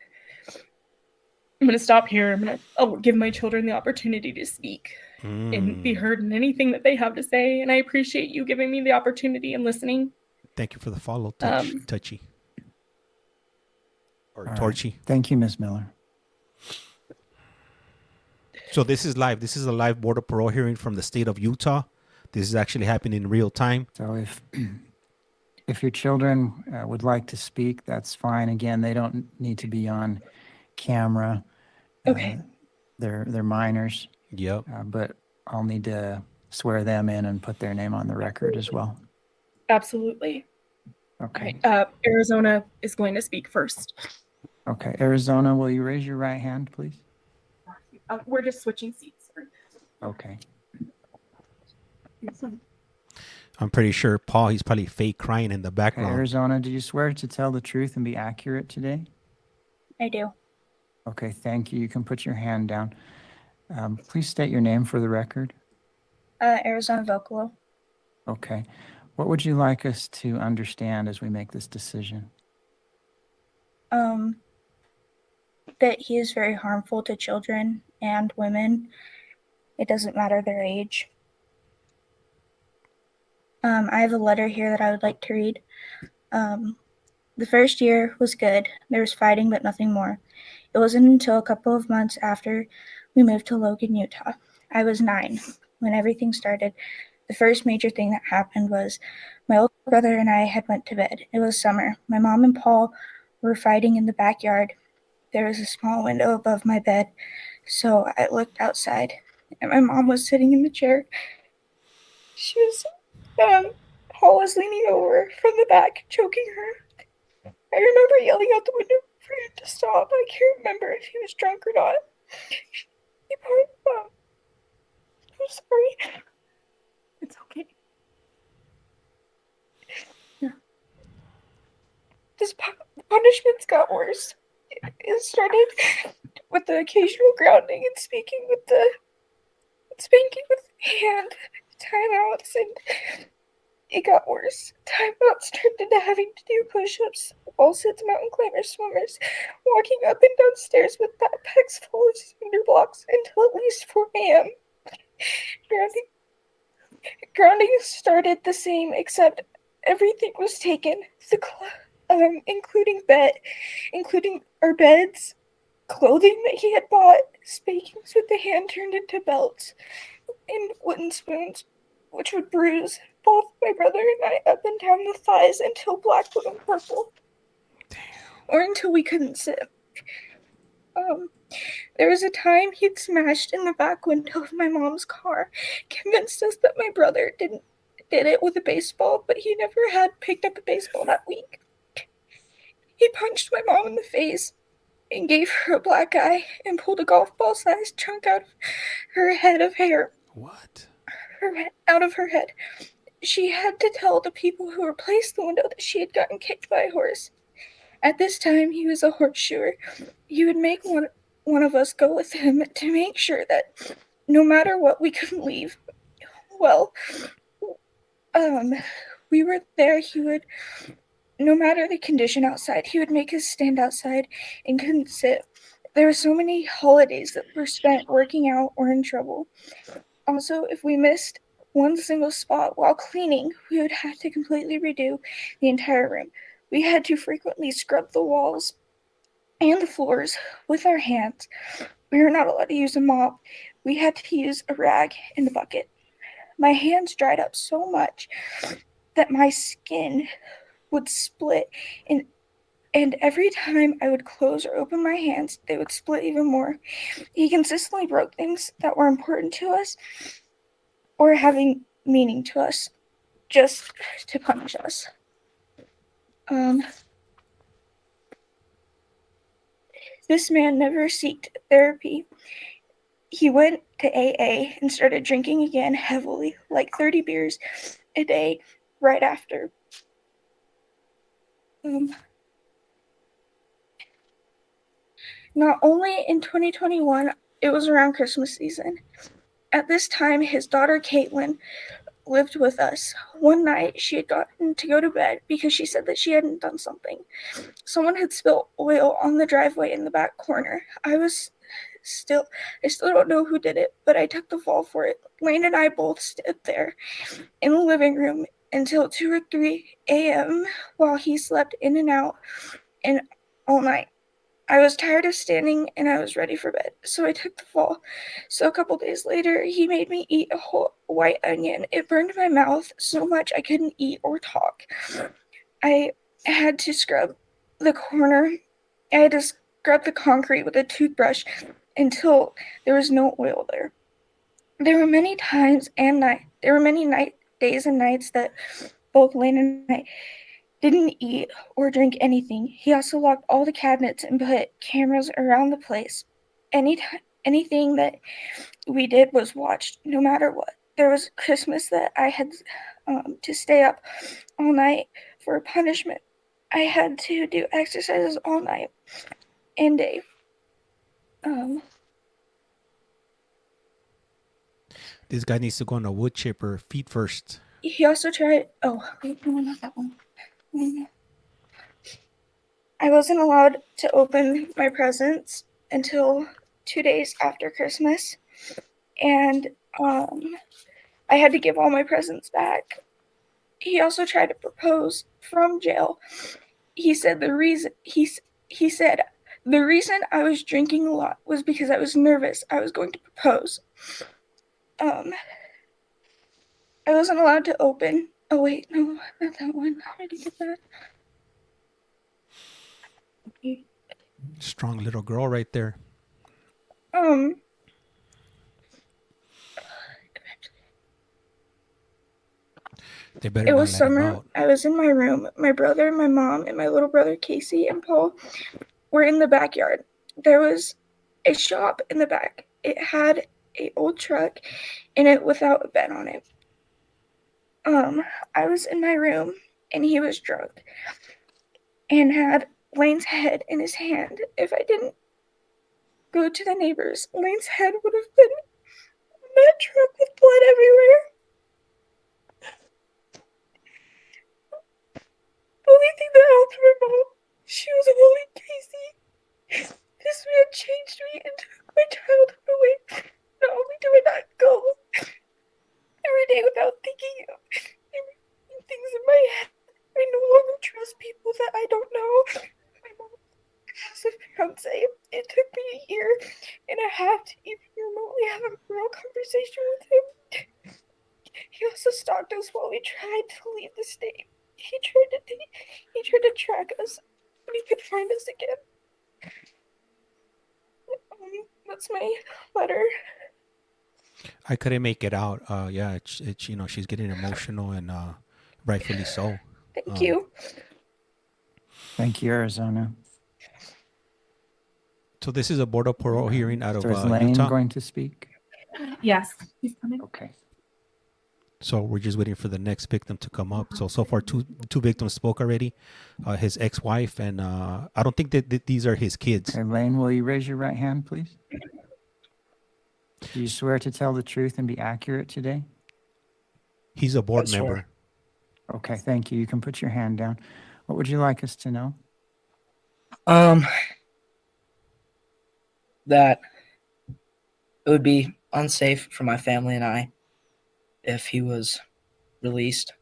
stop here. I'll give my children the opportunity to speak and be heard in anything that they have to say. And I appreciate you giving me the opportunity and listening. Thank you for the follow, Touchy. Or Torchy. Right. Thank you, Ms. Miller. So this is live. This is a live Board of Parole hearing from the state of Utah. This is actually happening in real time. So if your children would like to speak, that's fine. Again, they don't need to be on camera. Okay. They're minors. Yep. But I'll need to swear them in and put their name on the record as well. Absolutely. Okay. Arizona is going to speak first. Okay. Arizona, will you raise your right hand, please? We're just switching seats. Okay. I'm pretty sure Paul, he's probably fake crying in the Okay, background. Arizona, do you swear to tell the truth and be accurate today? I do. Okay, thank you. You can put your hand down. Please state your name for the record. Arizona Vocalo. Okay. What would you like us to understand as we make this decision? That he is very harmful to children and women. It doesn't matter their age. I have a letter here that I would like to read. The first year was good. There was fighting, but nothing more. It wasn't until a couple of months after we moved to Logan, Utah. I was 9 when everything started. The first major thing that happened was my older brother and I had went to bed. It was summer. My mom and Paul were fighting in the backyard. There was a small window above my bed, so I looked outside, and my mom was sitting in the chair. She was, Paul was leaning over from the back, choking her. I remember yelling out the window for him to stop. I can't remember if he was drunk or not. He probably, I'm sorry. It's okay. Yeah. The punishments got worse. It started with the occasional grounding and spanking with the hand, timeouts, and it got worse. Timeouts turned into having to do push-ups, wall sits, mountain climbers, swimmers, walking up and down stairs with backpacks full of cinder blocks until at least 4 a.m. Grounding started the same, except everything was taken. Including our beds, clothing that he had bought, spankings with the hand turned into belts, and wooden spoons, which would bruise both my brother and I up and down the thighs until black and purple. Damn. Or until we couldn't sit. There was a time he'd smashed in the back window of my mom's car, convinced us that my brother did it with a baseball, but he never had picked up a baseball that week. He punched my mom in the face and gave her a black eye and pulled a golf ball-sized chunk out of her head of hair. What? Out of her head. She had to tell the people who replaced the window that she had gotten kicked by a horse. At this time, he was a horseshoer. He would make one of us go with him to make sure that no matter what, we couldn't leave. Well, we were there. He would, no matter the condition outside, he would make us stand outside and couldn't sit. There were so many holidays that were spent working out or in trouble. Also, if we missed one single spot while cleaning, we would have to completely redo the entire room. We had to frequently scrub the walls and the floors with our hands. We were not allowed to use a mop. We had to use a rag and a bucket. My hands dried up so much that my skin would split, and every time I would close or open my hands, they would split even more. He consistently broke things that were important to us or having meaning to us, just to punish us. This man never sought therapy. He went to AA and started drinking again heavily, like 30 beers a day right after. Not only in 2021, it was around Christmas season. At this time, his daughter Caitlin lived with us. One night, she had gotten to go to bed because she said that she hadn't done something. Someone had spilled oil on the driveway in the back corner. I still don't know who did it, but I took the fall for it. Lane and I both stood there in the living room until 2 or 3 a.m. while he slept in and out and all night. I was tired of standing and I was ready for bed, so I took the fall. So a couple days later, he made me eat a whole white onion. It burned my mouth so much I couldn't eat or talk. I had to scrub the concrete with a toothbrush until there was no oil there. There were many days and nights that both Lane and I didn't eat or drink anything. He also locked all the cabinets and put cameras around the place. Anything that we did was watched, no matter what. There was Christmas that I had to stay up all night for punishment. I had to do exercises all night and day. This guy needs to go on a wood chipper feet first. He also tried. Oh, wait, no, not that one. I wasn't allowed to open my presents until 2 days after Christmas, and I had to give all my presents back. He also tried to propose from jail. He said the reason I was drinking a lot was because I was nervous I was going to propose. I wasn't allowed to open. Oh wait, no, not that one. How did he get that? Okay. Strong little girl right there. They better It not was let him summer. out. I was in my room. My brother, my mom, and my little brother Casey and Paul were in the backyard. There was a shop in the back. It had an old truck in it without a bed on it. I was in my room and he was drunk and had Lane's head in his hand. If I didn't go to the neighbors, Lane's head would have been in that truck with blood everywhere. The only thing that helped my mom, she was holding Casey. This man changed me and took my childhood away. Not only do I not go every day without thinking of things in my head, I no longer trust people that I don't know. My mom has a fiance. It took me a year and a half to even remotely have a real conversation with him. He also stalked us while we tried to leave the state. He tried to track us, but he could find us again. That's my letter. I couldn't make it out. Yeah, it's she's getting emotional and rightfully so. Thank you. Thank you, Arizona. So this is a board of parole hearing out of So is Lane Utah. going to speak? Yes, he's coming. Okay. So we're just waiting for the next victim to come up. So far, two victims spoke already. His ex-wife, and I don't think that these are his kids. Okay, Lane, will you raise your right hand, please? Do you swear to tell the truth and be accurate today? He's a board swear. member. Okay, thank you. You can put your hand down. What would you like us to know? That it would be unsafe for my family and I if he was released.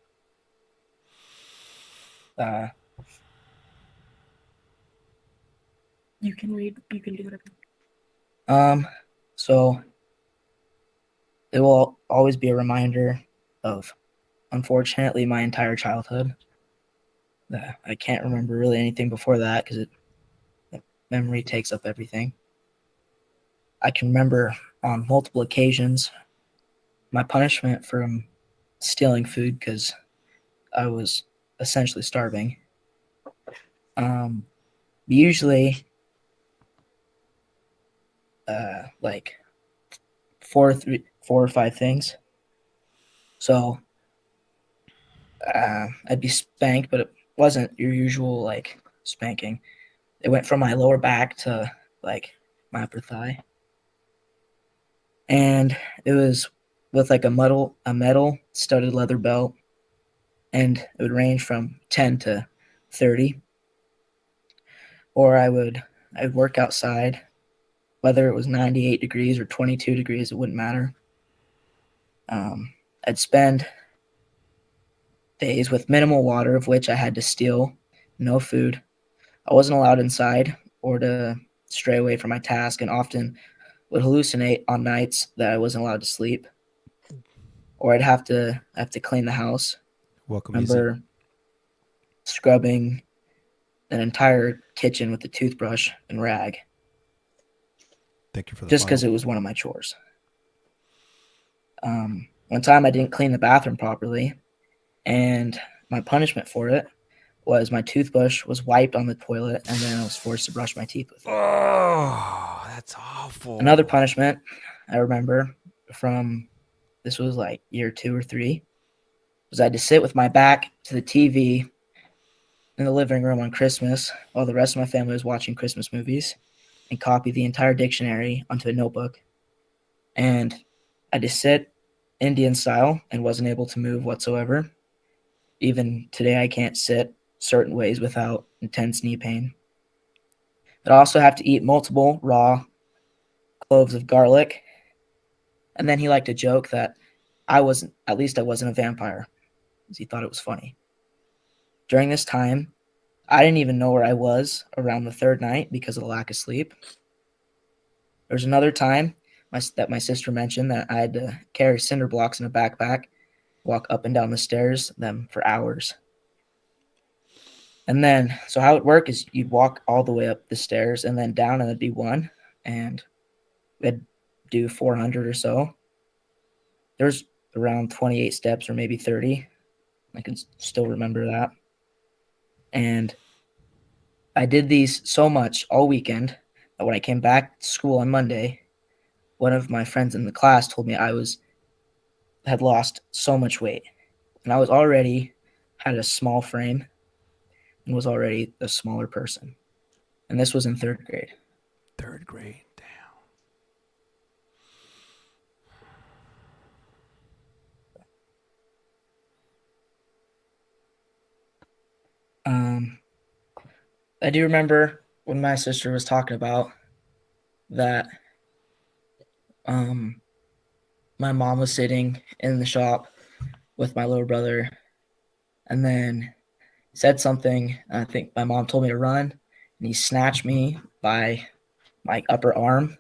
You can read. You can do whatever. So it will always be a reminder of, unfortunately, my entire childhood. I can't remember really anything before that because memory takes up everything. I can remember on multiple occasions my punishment from stealing food because I was essentially starving. Usually, like 4 or 5 things. So I'd be spanked, but it wasn't your usual like spanking. It went from my lower back to like my upper thigh, and it was with like a metal studded leather belt, and it would range from 10 to 30. Or I'd work outside, whether it was 98 degrees or 22 degrees, it wouldn't matter. I'd spend days with minimal water, of which I had to steal, no food. I wasn't allowed inside or to stray away from my task, and often would hallucinate on nights that I wasn't allowed to sleep. Or I'd have to clean the house. Welcome, Remember scrubbing an entire kitchen with a toothbrush and rag, Thank you for the just because follow. it was one of my chores. One time I didn't clean the bathroom properly, and my punishment for it was my toothbrush was wiped on the toilet, and then I was forced to brush my teeth with it. Oh, that's awful. Another punishment I remember from this was like year 2 or 3 was I had to sit with my back to the TV in the living room on Christmas while the rest of my family was watching Christmas movies and copy the entire dictionary onto a notebook. And I had to sit Indian style and wasn't able to move whatsoever. Even today, I can't sit certain ways without intense knee pain. I'd also have to eat multiple raw cloves of garlic. And then he liked to joke that I wasn't a vampire, because he thought it was funny. During this time, I didn't even know where I was around the 3rd night because of the lack of sleep. There was another time that my sister mentioned that I had to carry cinder blocks in a backpack, walk up and down the stairs, them for hours. And then, so how it worked is you'd walk all the way up the stairs and then down, and it'd be 1, and we'd do 400 or so. There's around 28 steps or maybe 30. I can still remember that. And I did these so much all weekend that when I came back to school on Monday, one of my friends in the class told me I had lost so much weight, and I was already had a small frame and was already a smaller person. And this was in 3rd grade. 3rd grade. I do remember when my sister was talking about that my mom was sitting in the shop with my little brother and then said something. I think my mom told me to run, and he snatched me by my upper arm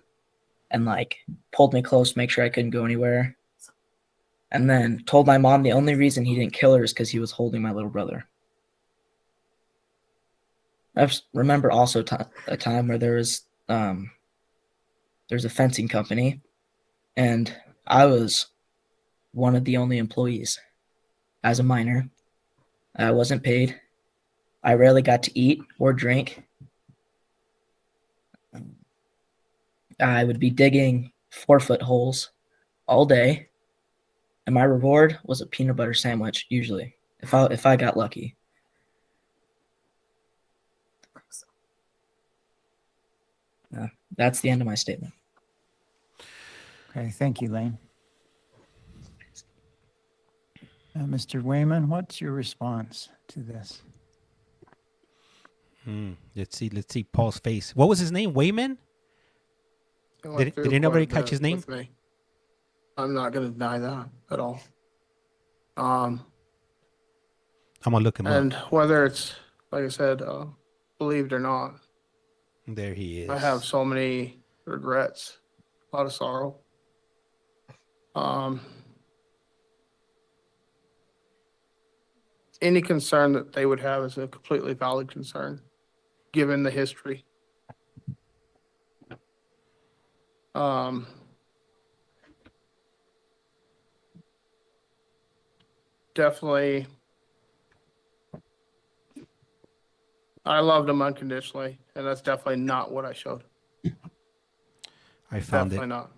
and like pulled me close to make sure I couldn't go anywhere. And then told my mom the only reason he didn't kill her is because he was holding my little brother. I remember also a time where there's a fencing company, and I was one of the only employees. As a minor, I wasn't paid. I rarely got to eat or drink. I would be digging 4-foot holes all day, and my reward was a peanut butter sandwich, usually, if I got lucky. That's the end of my statement. Okay, thank you, Lane. Mr. Wayman, what's your response to this? Let's see Paul's face. What was his name? Wayman? Did anybody catch his name? I'm not going to deny that at all. I'm gonna look him And up. whether it's, like I said, believed or not, There he is. I have so many regrets, a lot of sorrow. Any concern that they would have is a completely valid concern, given the history. Definitely, I loved him unconditionally, and that's definitely not what I showed. I found Definitely it. not.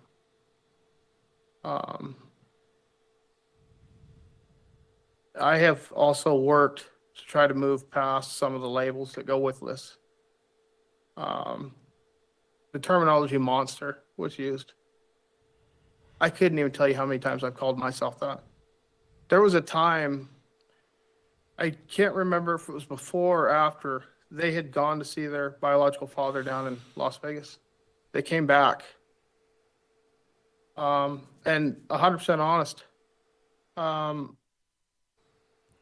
I have also worked to try to move past some of the labels that go with this. The terminology monster was used. I couldn't even tell you how many times I've called myself that. There was a time, I can't remember if it was before or after, they had gone to see their biological father down in Las Vegas. They came back. And 100% honest,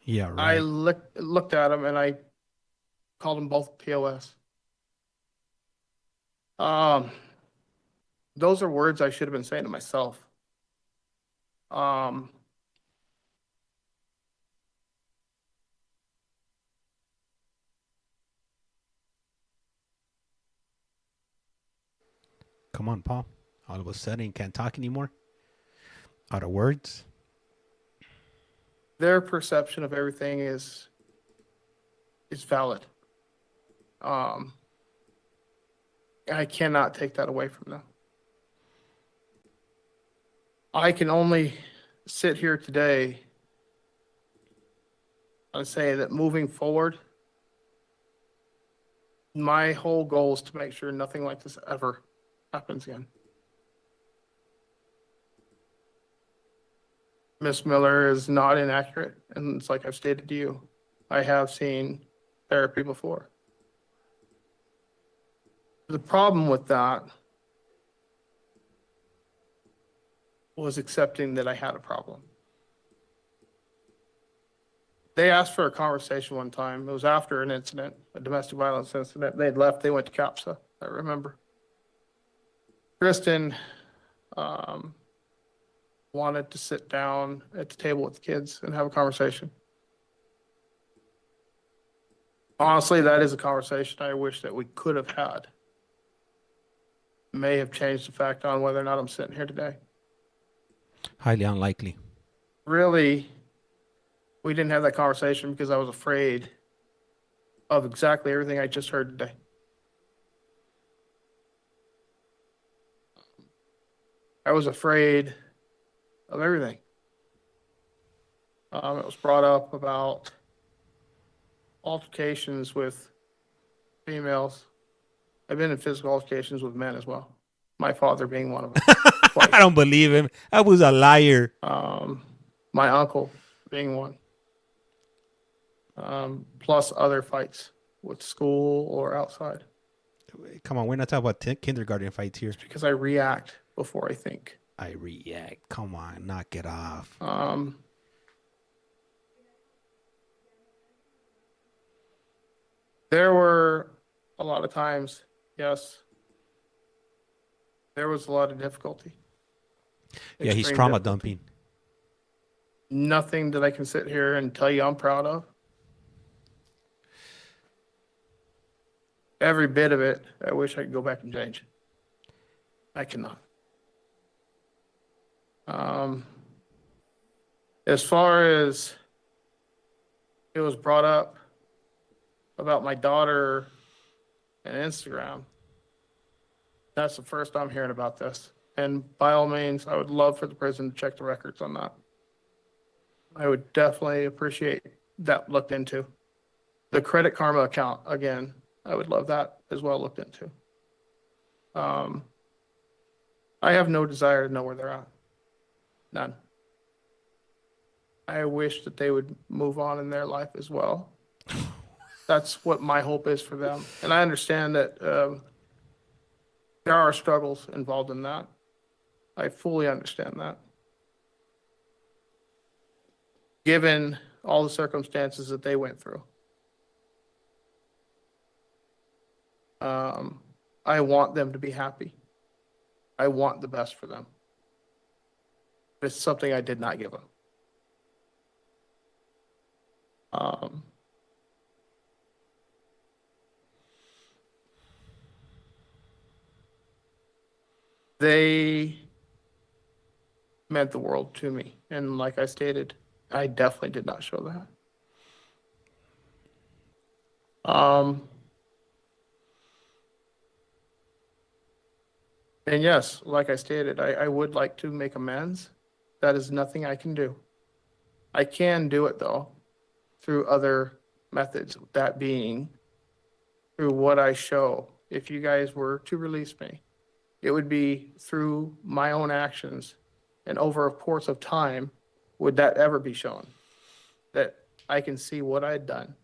Yeah, I right. looked at them and I called them both POS. Those are words I should have been saying to myself. Come on, Paul. All of a sudden, can't talk anymore. Out of words. Their perception of everything is is valid. I cannot take that away from them. I can only sit here today and say that moving forward, my whole goal is to make sure nothing like this ever happens again. Miss Miller is not inaccurate, and it's like I've stated to you, I have seen therapy before. The problem with that was accepting that I had a problem. They asked for a conversation one time. It was after an incident, a domestic violence incident. They'd left, they went to CAPSA, I remember. Kristen wanted to sit down at the table with the kids and have a conversation. Honestly, that is a conversation I wish that we could have had. May have changed the fact on whether or not I'm sitting here today. Highly unlikely. Really, we didn't have that conversation because I was afraid of exactly everything I just heard today. I was afraid of everything. It was brought up about altercations with females. I've been in physical altercations with men as well. My father being one of them. Twice. I don't believe him. I was a liar. My uncle being one. Plus other fights with school or outside. Come on, we're not talking about kindergarten fights here. Because I react before I think. I react. Come on, knock it off. There were a lot of times, yes, there was a lot of difficulty. Yeah, he's Extreme trauma difficulty. dumping. Nothing that I can sit here and tell you I'm proud of. Every bit of it, I wish I could go back and change. I cannot. As far as it was brought up about my daughter and Instagram, that's the first I'm hearing about this. And by all means, I would love for the prison to check the records on that. I would definitely appreciate that looked into. The Credit Karma account, again, I would love that as well looked into. I have no desire to know where they're at. None. I wish that they would move on in their life as well. That's what my hope is for them. And I understand that there are struggles involved in that. I fully understand that. Given all the circumstances that they went through. I want them to be happy. I want the best for them. It's something I did not give them. They meant the world to me. And like I stated, I definitely did not show that. And yes, like I stated, I would like to make amends. That is nothing I can do. I can do it though, through other methods, that being through what I show. If you guys were to release me, it would be through my own actions, and over a course of time, would that ever be shown? That I can see what I'd done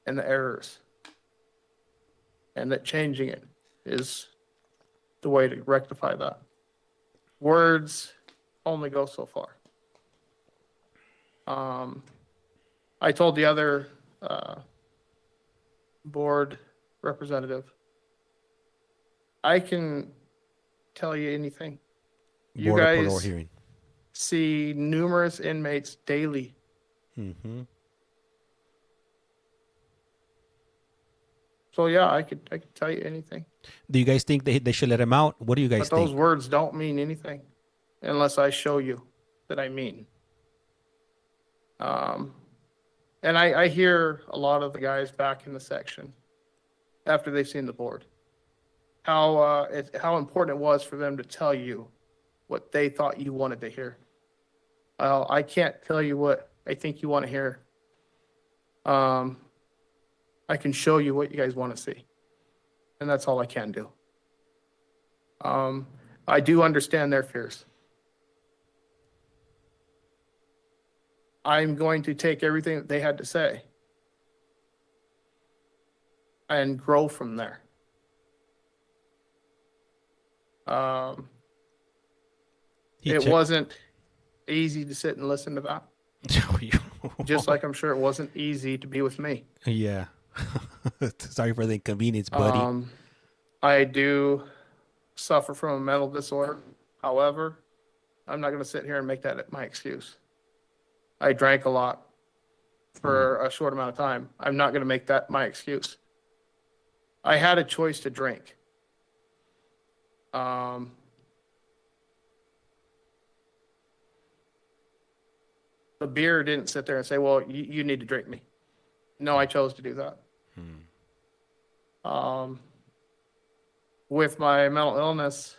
and the errors, and that changing it is the way to rectify that. Words only go so far. I told the other board representative, I can tell you anything. You Board of guys parole hearing. see numerous inmates daily. Mm-hmm. So yeah, I could tell you anything. Do you guys think they should let him out? What do you guys But those think? words don't mean anything unless I show you that I mean. And I hear a lot of the guys back in the section after they've seen the board, how important it was for them to tell you what they thought you wanted to hear. I can't tell you what I think you want to hear. I can show you what you guys want to see, and that's all I can do. I do understand their fears. I'm going to take everything that they had to say and grow from there. It wasn't easy to sit and listen to that, just like I'm sure it wasn't easy to be with me. Yeah. Sorry for the inconvenience, buddy. I do suffer from a mental disorder. However, I'm not going to sit here and make that my excuse. I drank a lot for a short amount of time. I'm not going to make that my excuse. I had a choice to drink. The beer didn't sit there and say, well, you need to drink me. No, I chose to do that. With my mental illness,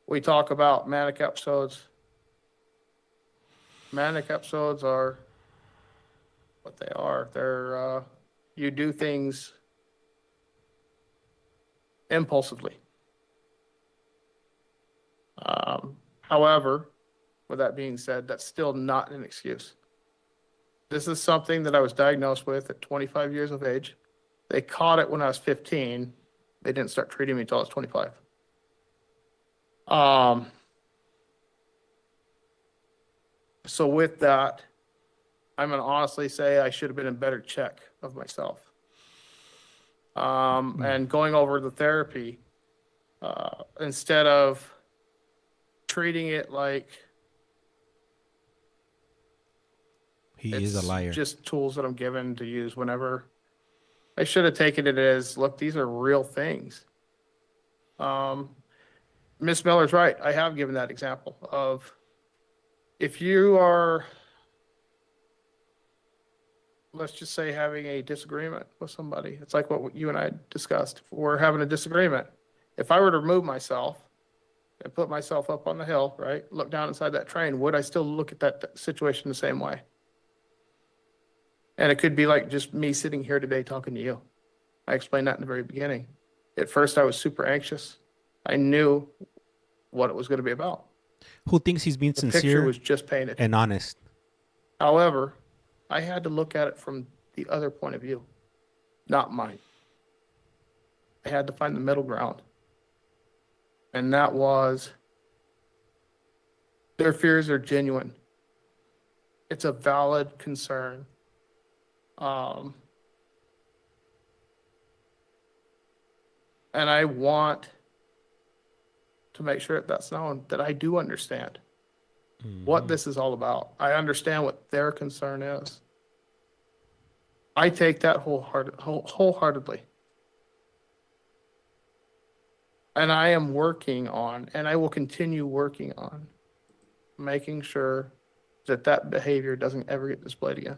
we talk about manic episodes. Manic episodes are what they are. They're, you do things impulsively. However, with that being said, that's still not an excuse. This is something that I was diagnosed with at 25 years of age. They caught it when I was 15. They didn't start treating me until I was 25. So with that, I'm going to honestly say I should have been in better check of myself. And going over the therapy, instead of treating it like He is a liar. just tools that I'm given to use whenever, I should have taken it as, look, these are real things. Miss Miller's right. I have given that example of if you are, let's just say, having a disagreement with somebody. It's like what you and I discussed. If we're having a disagreement. If I were to remove myself and put myself up on the hill, right, look down inside that train, would I still look at that situation the same way? And it could be like just me sitting here today talking to you. I explained that in the very beginning. At first, I was super anxious. I knew what it was going to be about. Who thinks he's being The picture sincere was just painted. and honest? However, I had to look at it from the other point of view, not mine. I had to find the middle ground. And that was, their fears are genuine. It's a valid concern. And I want to make sure that's known, that I do understand what this is all about. I understand what their concern is. I take that wholeheartedly. And I am working on, and I will continue working on, making sure that that behavior doesn't ever get displayed again.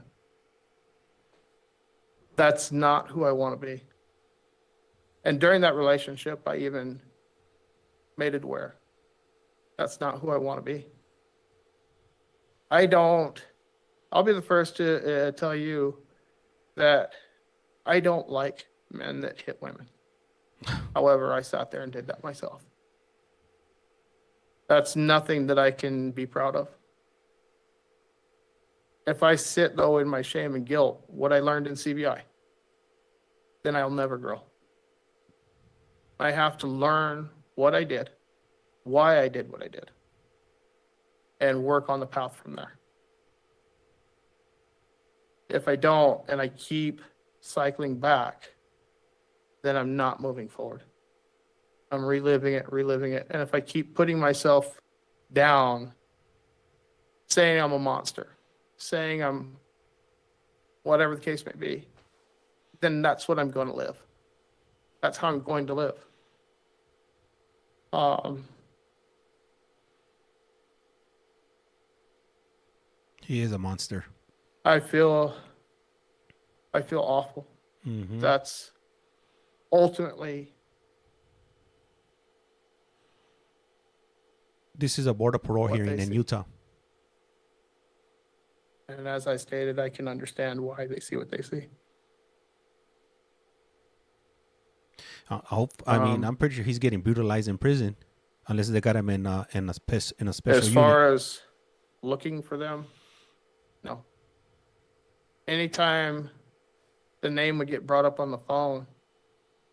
That's not who I want to be. And during that relationship, I even made it aware. That's not who I want to be. I'll be the first to tell you that I don't like men that hit women. However, I sat there and did that myself. That's nothing that I can be proud of. If I sit, though, in my shame and guilt, what I learned in CBI, then I'll never grow. I have to learn what I did, why I did what I did, and work on the path from there. If I don't, and I keep cycling back, then I'm not moving forward. I'm reliving it. And if I keep putting myself down, saying I'm a monster, saying I'm whatever the case may be, then that's what I'm going to live. That's how I'm going to live. He is a monster. I feel awful. Mm-hmm. That's ultimately, This is a board of parole What hearing they in see. Utah. and as I stated, I can understand why they see what they see. I mean, Um, I'm pretty sure he's getting brutalized in prison, unless they got him in a special As unit. far as looking for them, no. Anytime the name would get brought up on the phone,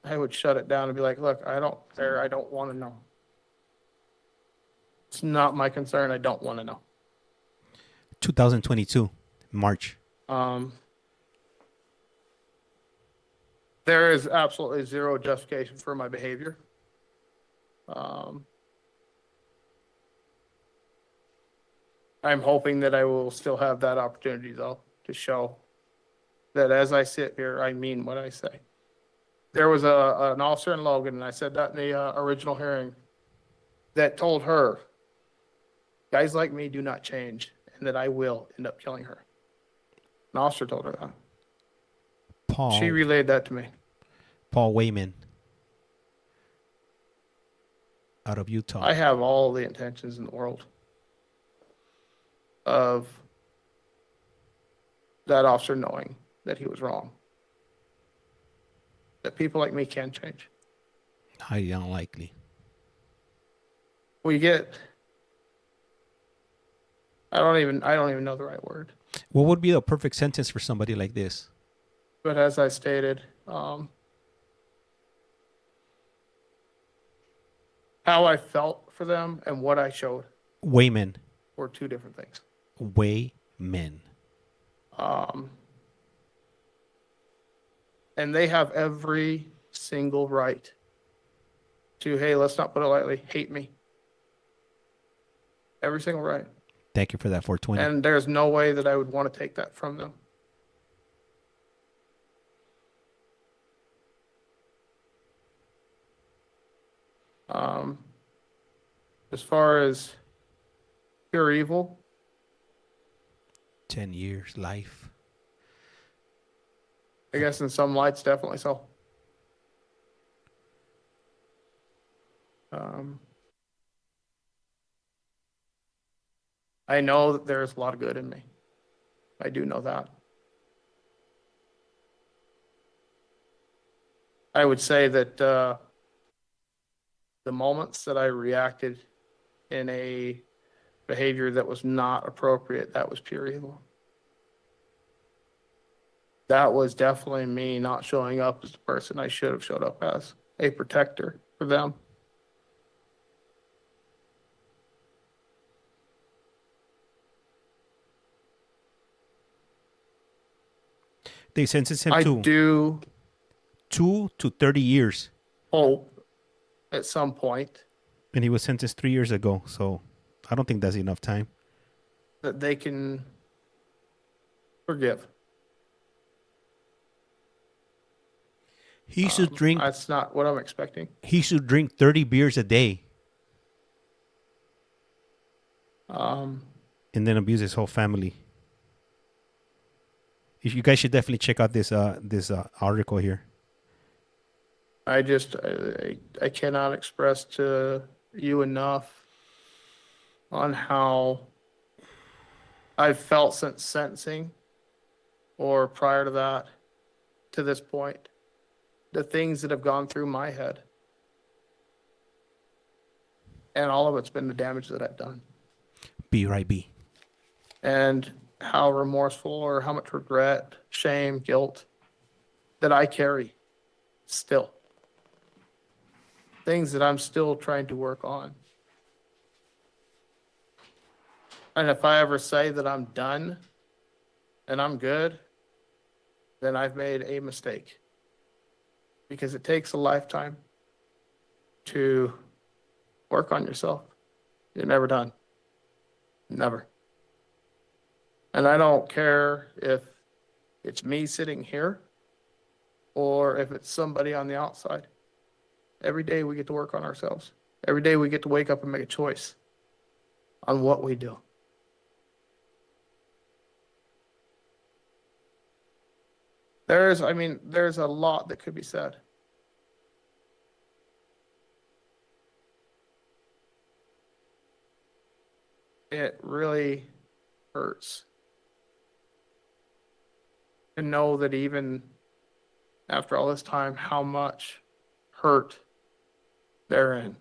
I would shut it down and be like, look, I don't care. I don't want to know. It's not my concern. I don't want to know. 2022, March. Um, there is absolutely zero justification for my behavior. I'm hoping that I will still have that opportunity, though, to show that as I sit here, I mean what I say. There was an officer in Logan, and I said that in the original hearing, that told her, guys like me do not change, and that I will end up killing her. An officer told her that. She Paul relayed that to me. WAYMAN out of Utah. I have all the intentions in the world of that officer knowing that he was wrong. That people like me can change. Highly unlikely. We get, I don't even know the right word. What would be the perfect sentence for somebody like this? But as I stated, how I felt for them and what I showed WAYMAN. were two different things. WAYMAN. And they have every single right to, hey, let's not put it lightly, hate me. Every single right. Thank you for that 420. And there's no way that I would want to take that from them. As far as pure evil, 10 years life. I guess in some lights, definitely so. I know that there's a lot of good in me. I do know that. I would say that the moments that I reacted in a behavior that was not appropriate, that was pure evil. That was definitely me not showing up as the person I should have showed up as, a protector for them. They sentenced him I to do 2 to 30 years. hope at some point And he was sentenced 3 years ago. So I don't think that's enough time. that they can forgive. He should drink. That's not what I'm expecting. He should drink 30 beers a day Um, and then abuse his whole family. You guys should definitely check out this article here. I cannot express to you enough on how I've felt since sentencing or prior to that to this point, the things that have gone through my head. And all of it's been the damage that I've done. Be right, be. And how remorseful or how much regret, shame, guilt that I carry still. Things that I'm still trying to work on. And if I ever say that I'm done and I'm good, then I've made a mistake. Because it takes a lifetime to work on yourself. You're never done. Never. And I don't care if it's me sitting here or if it's somebody on the outside. Every day we get to work on ourselves. Every day we get to wake up and make a choice on what we do. there's a lot that could be said. It really hurts to know that even after all this time, how much hurt they're in.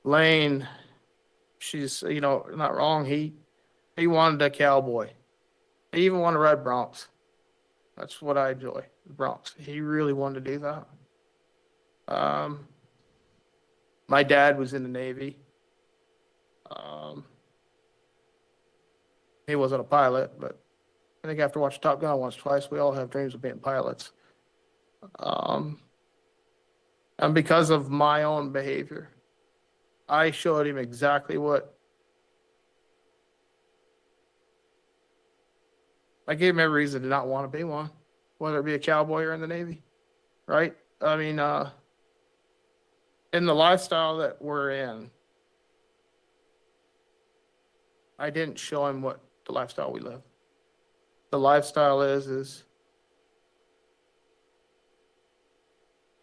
Lane, she's, not wrong. He wanted a cowboy. He even wanted red Bronx. That's what I enjoy, the Bronx. He really wanted to do that. My dad was in the Navy. He wasn't a pilot, but I think after watching Top Gun once, twice, we all have dreams of being pilots. And because of my own behavior, I showed him exactly what. I gave him every reason to not want to be one, whether it be a cowboy or in the Navy, right? I mean, in the lifestyle that we're in, I didn't show him what the lifestyle we live. The lifestyle is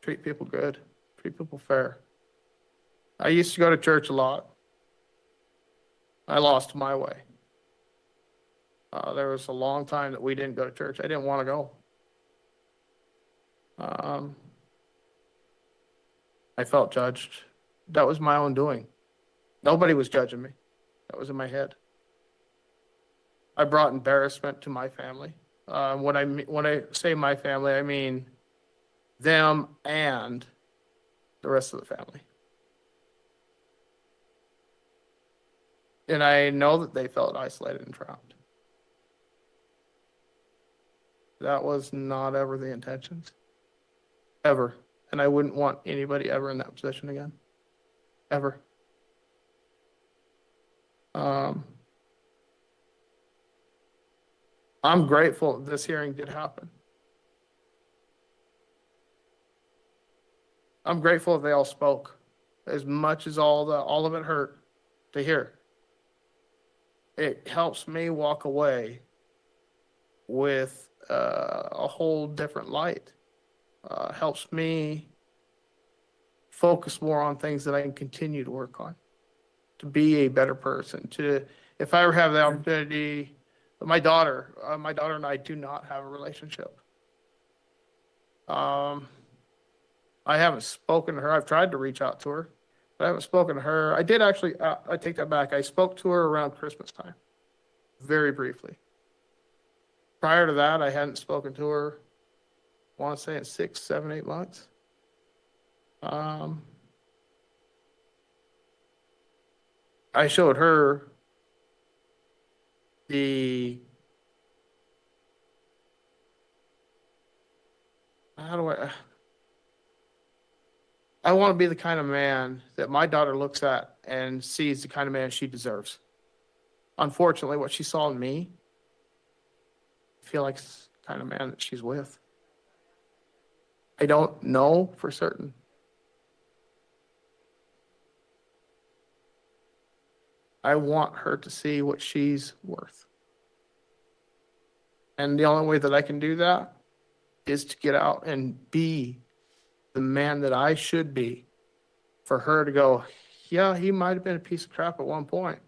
treat people good, treat people fair. I used to go to church a lot. I lost my way. There was a long time that we didn't go to church. I didn't want to go. I felt judged. That was my own doing. Nobody was judging me. That was in my head. I brought embarrassment to my family. When I say my family, I mean them and the rest of the family. And I know that they felt isolated and trapped. That was not ever the intentions. Ever. And I wouldn't want anybody ever in that position again. Ever. I'm grateful this hearing did happen. I'm grateful that they all spoke, as much as all of it hurt to hear. It helps me walk away with a whole different light. Helps me focus more on things that I can continue to work on, to be a better person. If I ever have the opportunity, my daughter and I do not have a relationship. I haven't spoken to her. I've tried to reach out to her, but I haven't spoken to her. I did actually, I take that back. I spoke to her around Christmas time, very briefly. Prior to that, I hadn't spoken to her, I want to say in 6, 7, 8 months. I showed her I want to be the kind of man that my daughter looks at and sees the kind of man she deserves. Unfortunately, what she saw in me, I feel like it's the kind of man that she's with. I don't know for certain. I want her to see what she's worth. And the only way that I can do that is to get out and be the man that I should be, for her to go, yeah, he might have been a piece of crap at one point.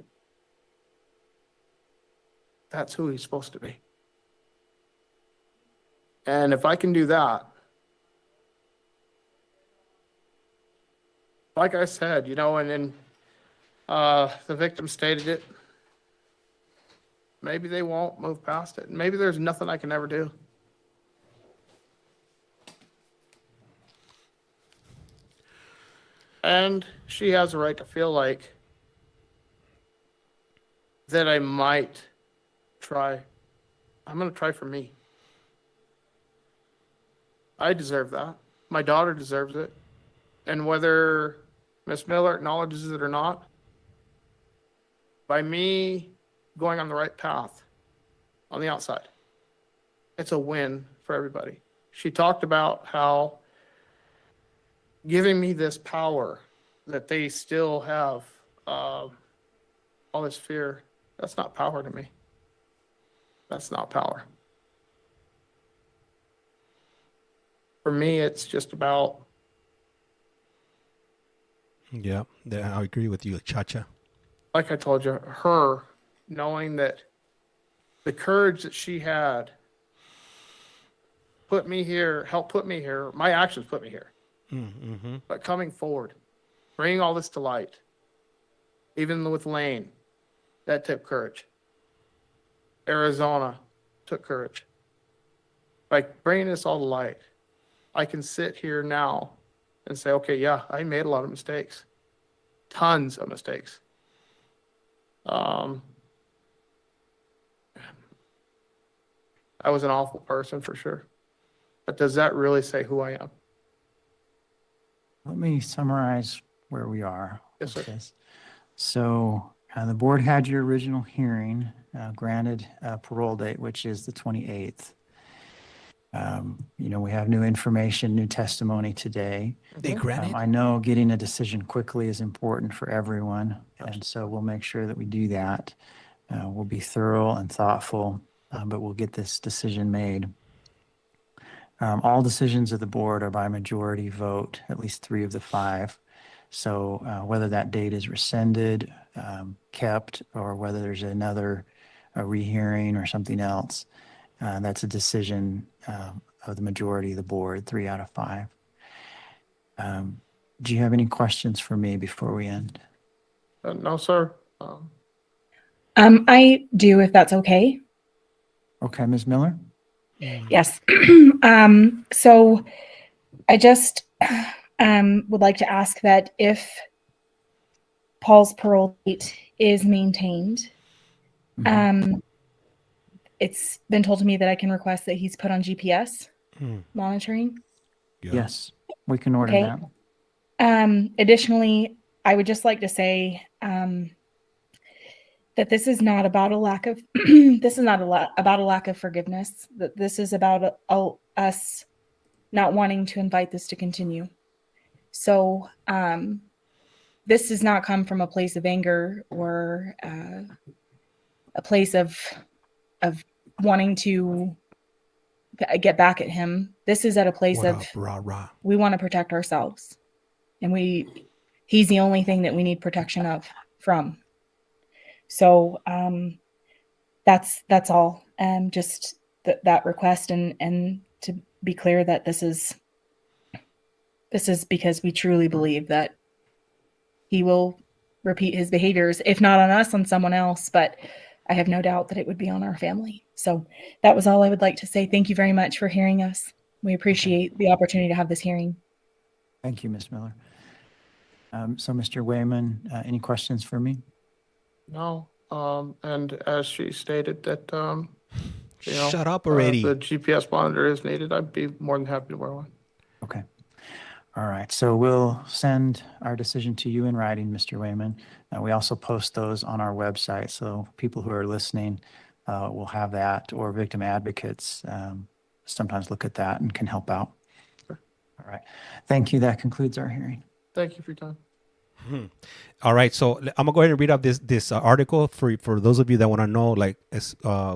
That's who he's supposed to be. And if I can do that, like I said, and then the victim stated it, maybe they won't move past it. Maybe there's nothing I can ever do. And she has a right to feel like that I might try. I'm going to try for me. I deserve that. My daughter deserves it. And whether Miss Miller acknowledges it or not, by me going on the right path on the outside, it's a win for everybody. She talked about how giving me this power that they still have all this fear, that's not power to me. That's not power. For me, it's just about, Yeah, I agree with you, Chacha. like I told you, her knowing that the courage that she had put me here, helped put me here. My actions put me here. Mm-hmm. But coming forward, bringing all this to light, even with Lane, that took courage. Arizona took courage. Like bringing this all to light, I can sit here now and say, okay, yeah, I made a lot of mistakes, tons of mistakes. I was an awful person for sure. But does that really say who I am? Let me summarize where we are. Yes, with sir. this. So the board had your original hearing, granted a parole date, which is the 28th. We have new information, new testimony today. They granted. I know getting a decision quickly is important for everyone, and so we'll make sure that we do that. We'll be thorough and thoughtful, but we'll get this decision made. All decisions of the board are by majority vote, at least 3 of the 5. So whether that date is rescinded, kept, or whether there's another rehearing or something else, that's a decision of the majority of the board, 3 out of 5. Do you have any questions for me before we end? No, sir. I do, if that's okay. Okay, Ms. Miller? Yes. So I just would like to ask that if Paul's parole date is maintained, Mhm. it's been told to me that I can request that he's put on GPS Mm. monitoring. Yeah. Yes, we can order Okay. that. Additionally, I would just like to say that this is not about a lack of about a lack of forgiveness. That this is about us not wanting to invite this to continue. So this does not come from a place of anger or a place of wanting to get back at him. This is at a place What of up, rah rah? we want to protect ourselves, and he's the only thing that we need protection of from. So that's all. Just that request, and to be clear that this is because we truly believe that he will repeat his behaviors, if not on us, on someone else. But I have no doubt that it would be on our family. So that was all I would like to say. Thank you very much for hearing us. We appreciate the opportunity to have this hearing. Thank you, Ms. Miller. So, Mr. Wayman, any questions for me? No. And as she stated that, Shut up already. the GPS monitor is needed, I'd be more than happy to wear one. Okay. All right. So we'll send our decision to you in writing, Mr. Wayman. We also post those on our website. So people who are listening will have that, or victim advocates sometimes look at that and can help out. Sure. All right. Thank you. That concludes our hearing. Thank you for your time. All right, so I'm gonna go ahead and read up this article for those of you that want to know like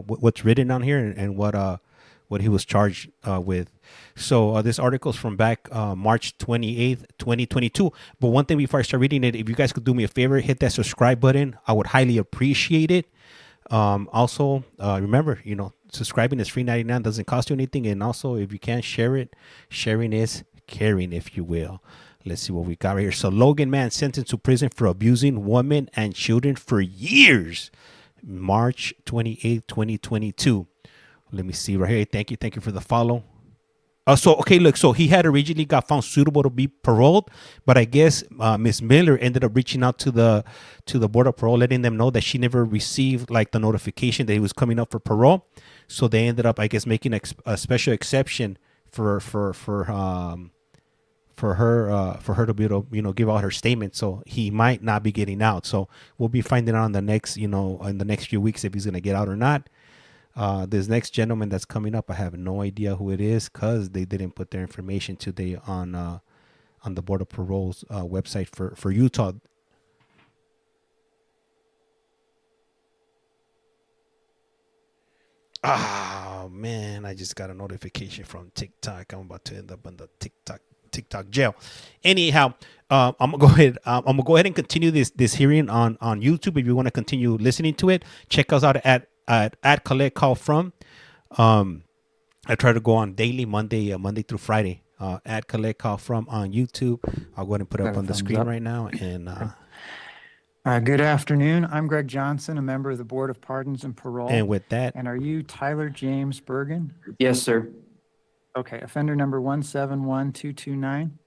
what's written on here and what he was charged with. So this article is from back March 28th, 2022. But one thing before I start reading it, if you guys could do me a favor, hit that subscribe button. I would highly appreciate it. Also, remember, subscribing is free 99, doesn't cost you anything. And also, if you can, share it. Sharing is caring, if you will. Let's see what we got right here. So Logan man sentenced to prison for abusing women and children for years. March 28th, 2022. Let me see right here. Thank you for the follow. So he had originally got found suitable to be paroled, but I guess Miss Miller ended up reaching out to the board of parole, letting them know that she never received like the notification that he was coming up for parole. So they ended up, I guess, making a special exception for her to be able to give out her statement. So he might not be getting out. So we'll be finding out in the next few weeks if he's gonna get out or not. This next gentleman that's coming up, I have no idea who it is because they didn't put their information today on the Board of Parole's website for Utah. Oh man, I just got a notification from TikTok. I'm about to end up in the TikTok jail. Anyhow, I'm gonna go ahead. I'm gonna go ahead and continue this hearing on YouTube. If you want to continue listening to it, check us out at Collect Call From. I try to go on daily, Monday through Friday. At Collect Call From on YouTube. I'll go ahead and put it Got up a on the thumbs screen up. right now. And Good afternoon. I'm Greg Johnson, a member of the Board of Pardons and Parole. with that, And are you Tyler James Bergen? Yes, sir. Okay, offender number 171229.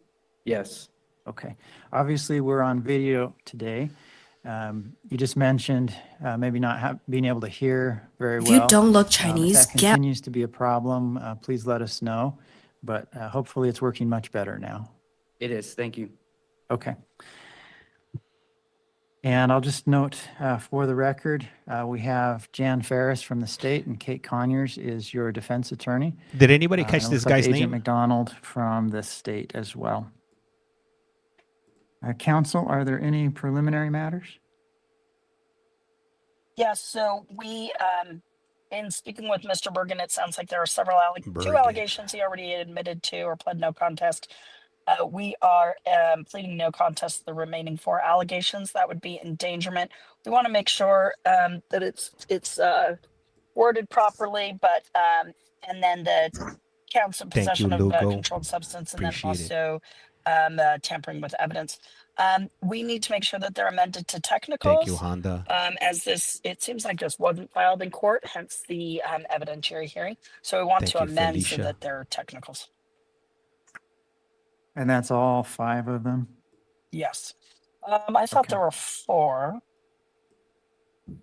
Yes. Okay, obviously we're on video today. You just mentioned maybe not being able to hear very If well. you don't look If Chinese, that get continues to be a problem, please let us know. But hopefully it's working much better now. It is. Thank you. Okay. And I'll just note for the record, we have Jan Ferris from the state and Kate Conyers is your defense attorney. did anybody And catch it this looks like guy's Agent name? McDonald from the state as well. Counsel, are there any preliminary matters? Yes, so we, in speaking with Mr. Bergen, it sounds like there are two Bergen. allegations he already admitted to or pled no contest. We are pleading no contest to the remaining 4 allegations. That would be endangerment. We want to make sure that it's worded properly, but and then the counts of Thank you, possession of Lugo. controlled substance, and then Appreciate it. also tampering with evidence. We need to make sure that they're amended to technicals. Thank you, Honda. As it seems like this wasn't filed in court, hence the evidentiary hearing. So we want Thank to you, amend Felicia. so that they're technicals. And that's all 5 of them? Yes. I thought Okay. there were 4.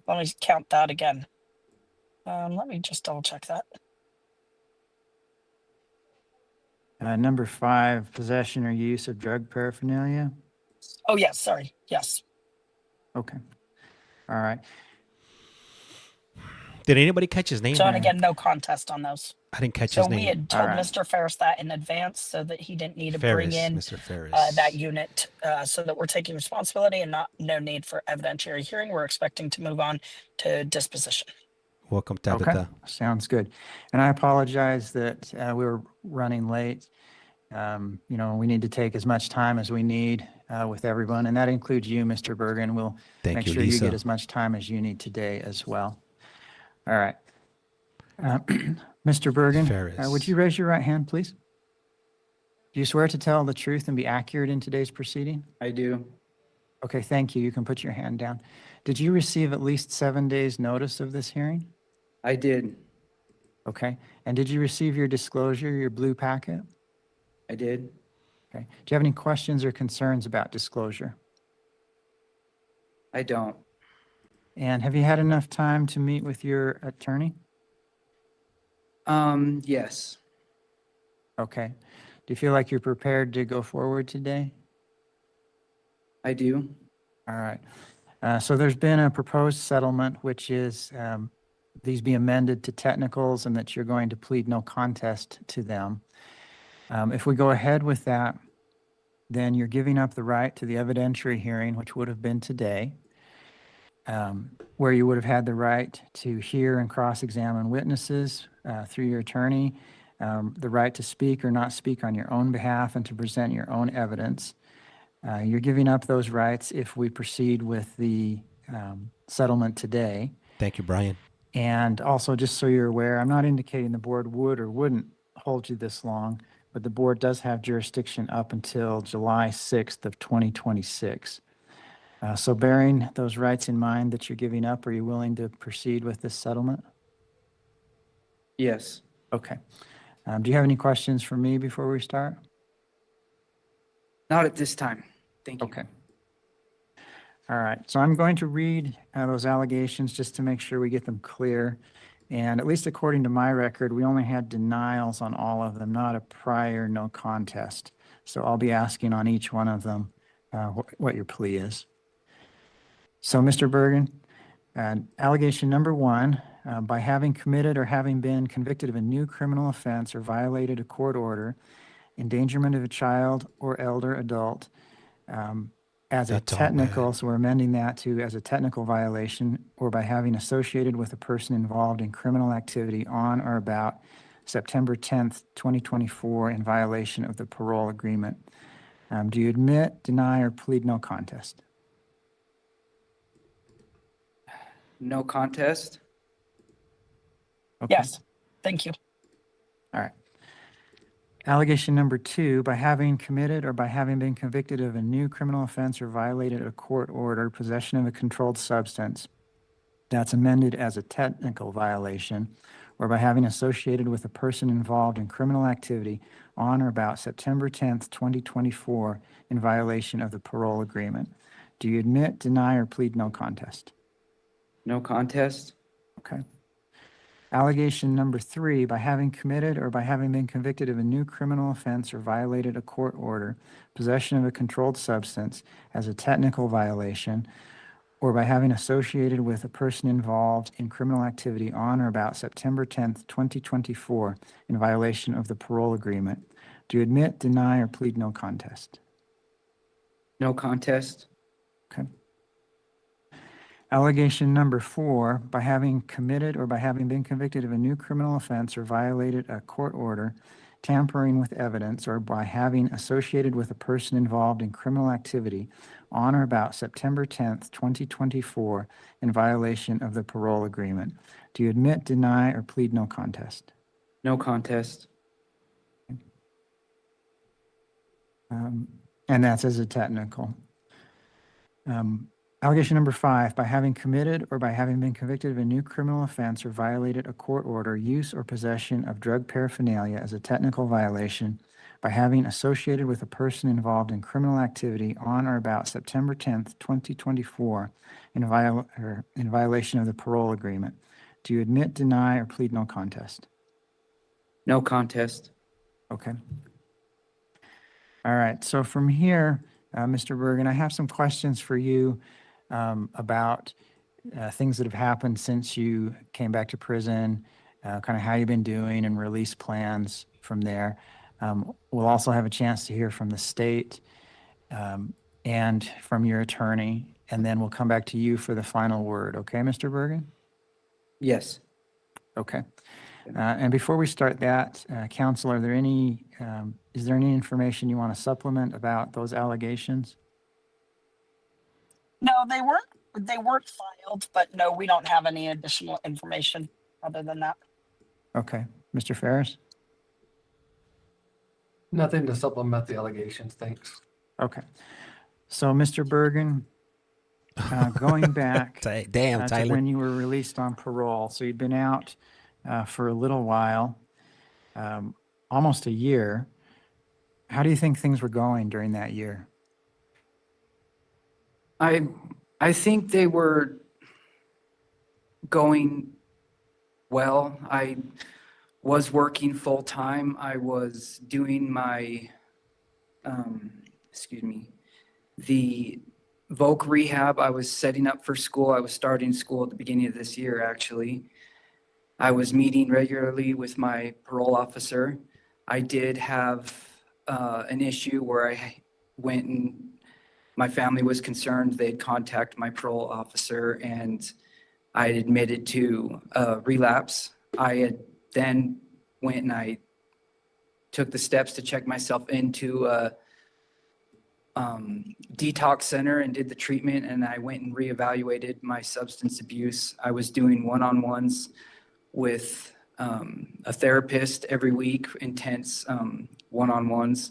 Let me count that again. Let me just double check that. Number 5, possession or use of drug paraphernalia? Oh, yes, sorry. Yes. Okay. All right. Did anybody catch his name? So, and again, no contest on those. I didn't catch So his we name. had told Alright. Mr. Ferris that in advance so that he didn't need to bring Ferris, in Mr. Ferris. that unit so that we're taking responsibility and no need for evidentiary hearing. We're expecting to move on to disposition. Welcome, Okay, Tabitha. sounds good. And I apologize that we were running late. We need to take as much time as we need with everyone, and that includes you, Mr. Bergen. We'll Thank make you, sure you Lisa. get as much time as you need today as well. All right. Mr. Bergen, Ferris. would you raise your right hand, please? Do you swear to tell the truth and be accurate in today's proceeding? I do. Okay, thank you. You can put your hand down. Did you receive at least 7 days' notice of this hearing? I did. Okay. And did you receive your disclosure, your blue packet? I did. Okay. Do you have any questions or concerns about disclosure? I don't. And have you had enough time to meet with your attorney? Yes. Okay. Do you feel like you're prepared to go forward today? I do. All right. So there's been a proposed settlement, which is these be amended to technicals and that you're going to plead no contest to them. If we go ahead with that, then you're giving up the right to the evidentiary hearing, which would have been today, where you would have had the right to hear and cross-examine witnesses through your attorney, the right to speak or not speak on your own behalf and to present your own evidence. You're giving up those rights if we proceed with the settlement today. Thank you, Brian. And also, just so you're aware, I'm not indicating the board would or wouldn't hold you this long, but the board does have jurisdiction up until July 6th of 2026. So bearing those rights in mind that you're giving up, are you willing to proceed with this settlement? Yes. Okay. Do you have any questions for me before we start? Not at this time. Thank you. Okay. All right. So I'm going to read those allegations just to make sure we get them clear. And at least according to my record, we only had denials on all of them, not a prior no contest. So I'll be asking on each one of them what your plea is. So, Mr. Bergen, allegation number 1, by having committed or having been convicted of a new criminal offense or violated a court order, endangerment of a child or elder adult, as a That's all technical, bad. so we're amending that to as a technical violation or by having associated with a person involved in criminal activity on or about September 10th, 2024 in violation of the parole agreement. Do you admit, deny, or plead no contest? No contest. Okay. Yes, thank you. All right. Allegation number 2, by having committed or by having been convicted of a new criminal offense or violated a court order, possession of a controlled substance, that's amended as a technical violation, or by having associated with a person involved in criminal activity on or about September 10th, 2024, in violation of the parole agreement. Do you admit, deny, or plead no contest? No contest. Okay. Allegation number 3, by having committed or by having been convicted of a new criminal offense or violated a court order, possession of a controlled substance as a technical violation, or by having associated with a person involved in criminal activity on or about September 10th, 2024, in violation of the parole agreement. Do you admit, deny, or plead no contest? No contest. Okay. Allegation number 4, by having committed or by having been convicted of a new criminal offense or violated a court order, tampering with evidence, or by having associated with a person involved in criminal activity on or about September 10th, 2024, in violation of the parole agreement. Do you admit, deny, or plead no contest? No contest. And that's as a technical. Allegation number 5, by having committed or by having been convicted of a new criminal offense or violated a court order, use or possession of drug paraphernalia as a technical violation, by having associated with a person involved in criminal activity on or about September 10th, 2024, in violation of the parole agreement. Do you admit, deny, or plead no contest? No contest. Okay. All right. So from here, Mr. Bergen, I have some questions for you about things that have happened since you came back to prison, kind of how you've been doing and release plans from there. We'll also have a chance to hear from the state and from your attorney, and then we'll come back to you for the final word. Okay, Mr. Bergen? Yes. Okay. And before we start that, counsel, is there any information you want to supplement about those allegations? No, they weren't filed, but no, we don't have any additional information other than that. Okay. Mr. Ferris? Nothing to supplement the allegations, thanks. Okay. So, Mr. Bergen, going back Damn, to Tyler. when you were released on parole, so you'd been out for a little while, almost a year. How do you think things were going during that year? I think they were going well. I was working full time. I was doing my, the voc rehab. I was setting up for school. I was starting school at the beginning of this year, actually. I was meeting regularly with my parole officer. I did have an issue where I went and my family was concerned. They'd contact my parole officer and I had admitted to relapse. I had then went and I took the steps to check myself into a detox center and did the treatment, and I went and reevaluated my substance abuse. I was doing one-on-ones with a therapist every week, intense one-on-ones.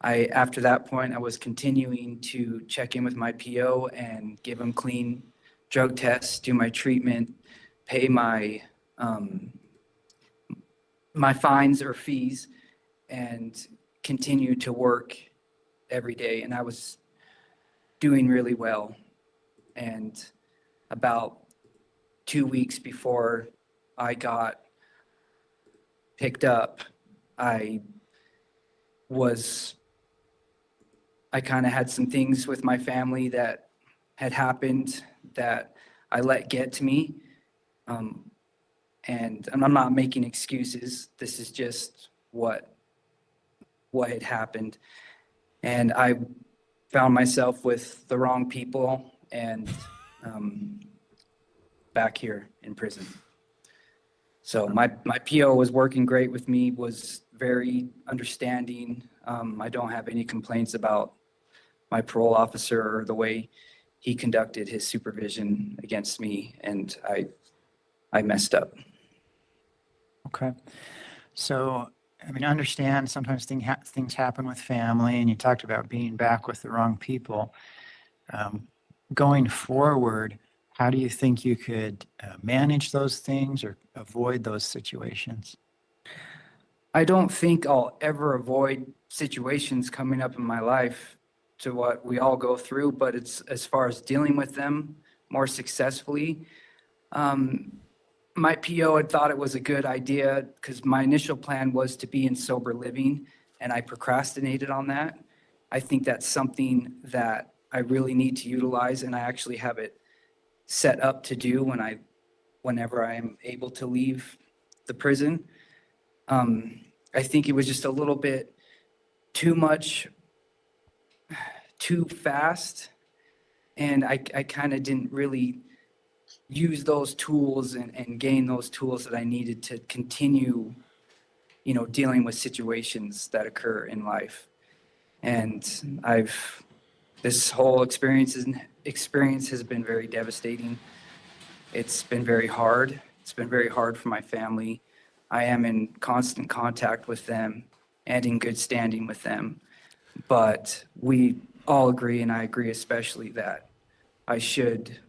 After that point, I was continuing to check in with my PO and give him clean drug tests, do my treatment, pay my my fines or fees, and continue to work every day. And I was doing really well. And about 2 weeks before I got picked up, I kind of had some things with my family that had happened that I let get to me. And I'm not making excuses. This is just what had happened. And I found myself with the wrong people and back here in prison. So my PO was working great with me, was very understanding. I don't have any complaints about my parole officer or the way he conducted his supervision against me, and I messed up. Okay. So, I mean, I understand sometimes things happen with family, and you talked about being back with the wrong people. Going forward, how do you think you could manage those things or avoid those situations? I don't think I'll ever avoid situations coming up in my life to what we all go through, but it's as far as dealing with them more successfully. My PO had thought it was a good idea because my initial plan was to be in sober living, and I procrastinated on that. I think that's something that I really need to utilize, and I actually have it set up to do whenever I am able to leave the prison. I think it was just a little bit too much, too fast, and I kind of didn't really use those tools and gain those tools that I needed to continue, dealing with situations that occur in life. And this whole experience has been very devastating. It's been very hard. It's been very hard for my family. I am in constant contact with them and in good standing with them. But we all agree, and I agree especially, that I should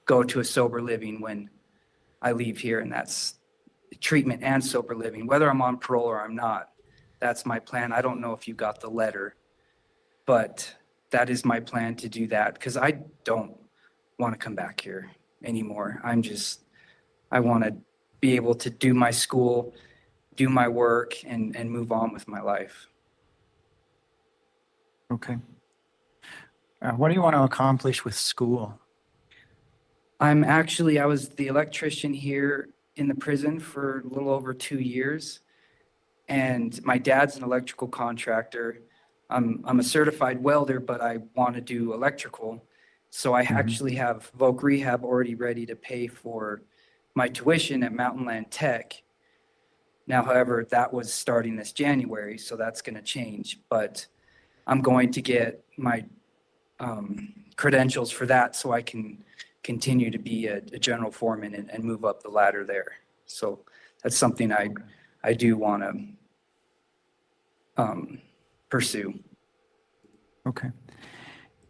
go to a sober living when I leave here, and that's treatment and sober living, whether I'm on parole or I'm not. That's my plan. I don't know if you got the letter, but that is my plan to do that because I don't want to come back here anymore. I want to be able to do my school, do my work, and move on with my life. Okay. What do you want to accomplish with school? I was the electrician here in the prison for a little over 2 years. And my dad's an electrical contractor. I'm a certified welder, but I want to do electrical. So I actually have Voc Rehab already ready to pay for my tuition at Mountain Land Tech. Now, however, that was starting this January, so that's going to change. But I'm going to get my credentials for that so I can continue to be a general foreman and move up the ladder there. So that's something I do want to pursue. Okay.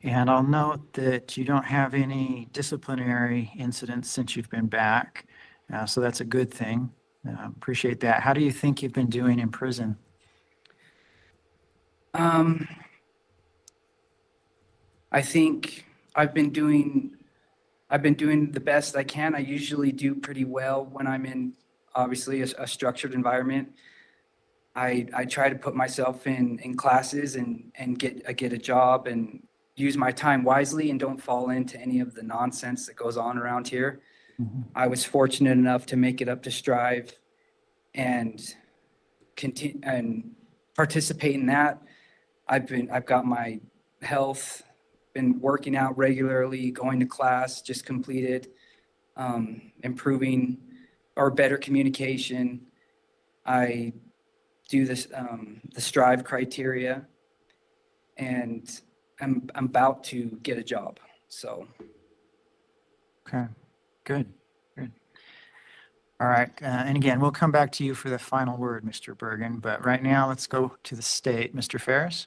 And I'll note that you don't have any disciplinary incidents since you've been back. So that's a good thing. Appreciate that. How do you think you've been doing in prison? I think I've been doing the best I can. I usually do pretty well when I'm in, obviously, a structured environment. I try to put myself in classes and get a job and use my time wisely and don't fall into any of the nonsense that goes on around here. I was fortunate enough to make it up to Strive and continue and participate in that. I've got my health, been working out regularly, going to class, just completed, improving or better communication. I do this, the Strive criteria, and I'm about to get a job. So. Okay, good. All right. And again, we'll come back to you for the final word, Mr. Bergen. But right now, let's go to the state. Mr. Ferris?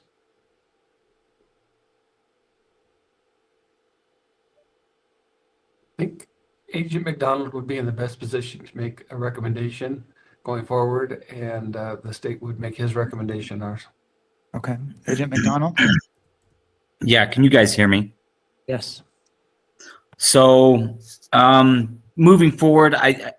I think Agent McDonald would be in the best position to make a recommendation going forward, and the state would make his recommendation ours. Okay. Agent McDonald? Yeah, can you guys hear me? Yes. So, moving forward,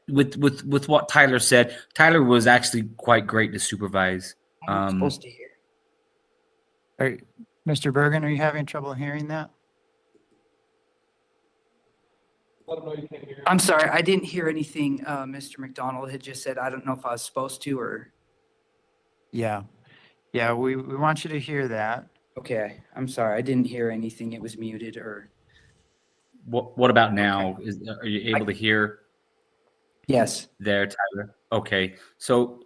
with what Tyler said, Tyler was actually quite great to supervise. I'm supposed to hear. Mr. Bergen, are you having trouble hearing that? I'm sorry, I didn't hear anything Mr. McDonald had just said. I don't know if I was supposed to or. Yeah. Yeah, we want you to hear that. Okay, I'm sorry. I didn't hear anything. It was muted or, What about now? Are you able to hear yes. there, Tyler? Okay. So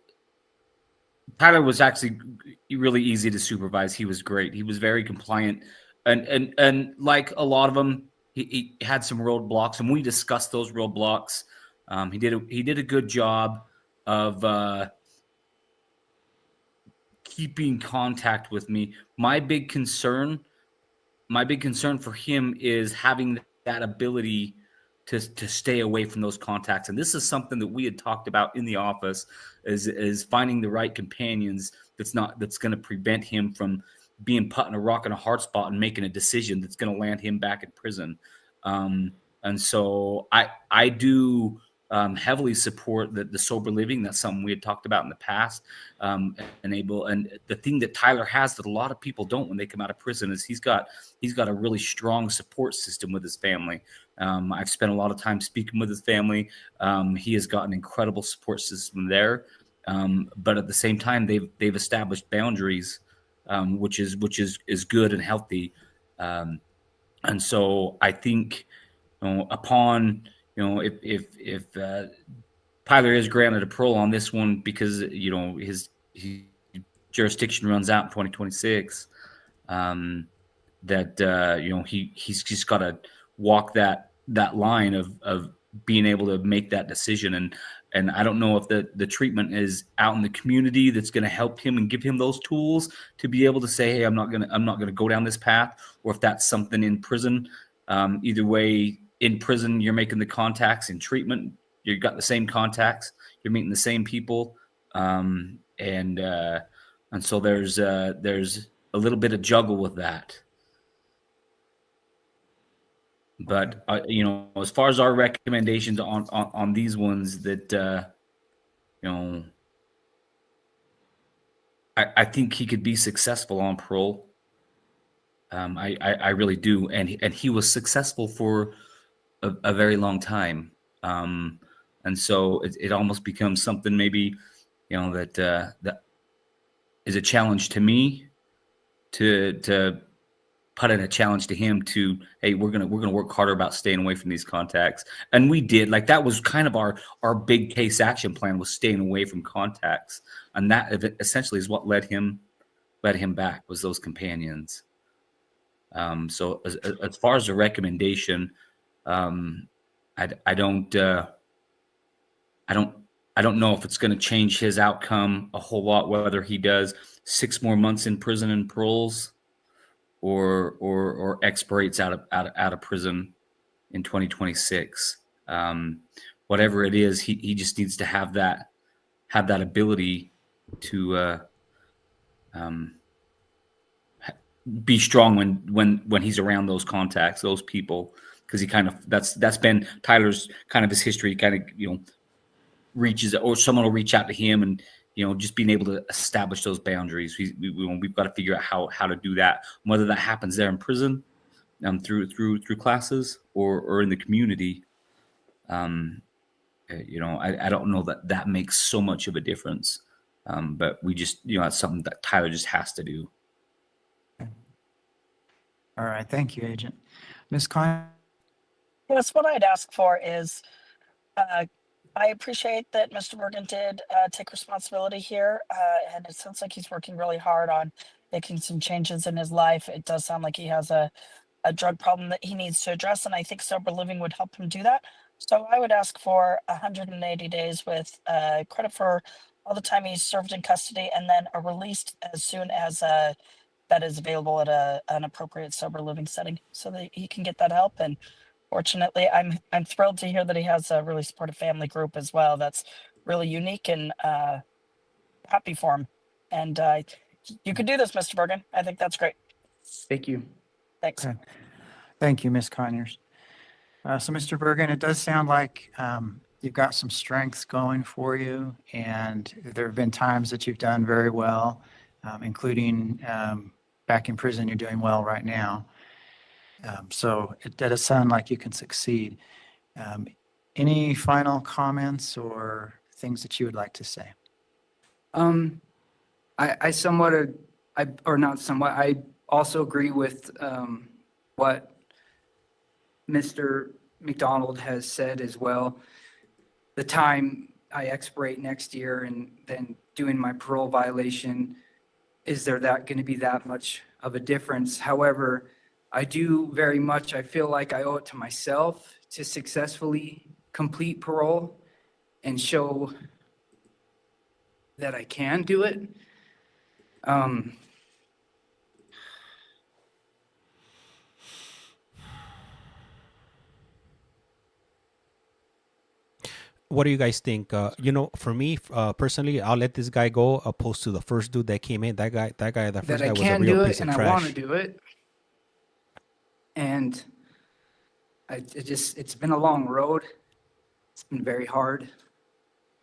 Tyler was actually really easy to supervise. He was great. He was very compliant, and like a lot of them, he had some roadblocks, and we discussed those roadblocks. He did a good job of keeping contact with me. My big concern for him is having that ability to stay away from those contacts. And this is something that we had talked about in the office is finding the right companions that's going to prevent him from being put in a rock and a hard spot and making a decision that's going to land him back in prison. And so I do heavily support the sober living. That's something we had talked about in the past. And the thing that Tyler has that a lot of people don't when they come out of prison is he's got a really strong support system with his family. I've spent a lot of time speaking with his family. He has got an incredible support system there. But at the same time, they've established boundaries, which is good and healthy. And so I think, upon, if Tyler is granted a parole on this one because his jurisdiction runs out in 2026, he's just got to walk that line of being able to make that decision. And I don't know if the treatment is out in the community that's going to help him and give him those tools to be able to say, hey, I'm not gonna go down this path, or if that's something in prison. Either way, in prison you're making the contacts. In treatment, you've got the same contacts, you're meeting the same people. And so there's a little bit of juggle with that. But as far as our recommendations on these ones, that I think he could be successful on parole. I really do, and he was successful for a very long time. And so it almost becomes something maybe that is a challenge to me to put in a challenge to him to, hey, we're gonna work harder about staying away from these contacts. And we did. Like, that was kind of our big case action plan, was staying away from contacts, and that essentially is what led him back, was those companions. So as far as the recommendation, I don't know if it's going to change his outcome a whole lot, whether he does 6 more months in prison and paroles, or expirates out of prison in 2026. Whatever it is, he just needs to have that ability to be strong when he's around those contacts, those people, because he kind of, that's been Tyler's kind of his history. Kind of reaches, or someone will reach out to him, and just being able to establish those boundaries. We've got to figure out how to do that, whether that happens there in prison, through classes, or in the community. I don't know that makes so much of a difference, but we just, it's something that Tyler just has to do. All right, thank you, Agent. Ms. Con. Yes, what I'd ask for is, I appreciate that Mr. Bergen did take responsibility here, and it sounds like he's working really hard on making some changes in his life. It does sound like he has a drug problem that he needs to address, and I think sober living would help him do that. So I would ask for 180 days with credit for all the time he's served in custody, and then a release as soon as that is available at an appropriate sober living setting, so that he can get that help. And fortunately, I'm thrilled to hear that he has a really supportive family group as well. That's really unique, and happy for him. And you can do this, Mr. Bergen. I think that's great. Thank you. Thanks. Okay. Thank you, Ms. Conyers. So, Mr. Bergen, it does sound like you've got some strengths going for you, and there have been times that you've done very well, including back in prison. You're doing well right now. So it does sound like you can succeed. Any final comments or things that you would like to say? I somewhat, or not somewhat, I also agree with what Mr. McDonald has said as well. The time I expirate next year and then doing my parole violation, is there going to be that much of a difference? However, I feel like I owe it to myself to successfully complete parole and show that I can do it. What do you guys think? For me, personally, I'll let this guy go opposed to the first dude that came in. That first That I guy was a can real do piece it of and I want to trash. do it. And it's been a long road. It's been very hard.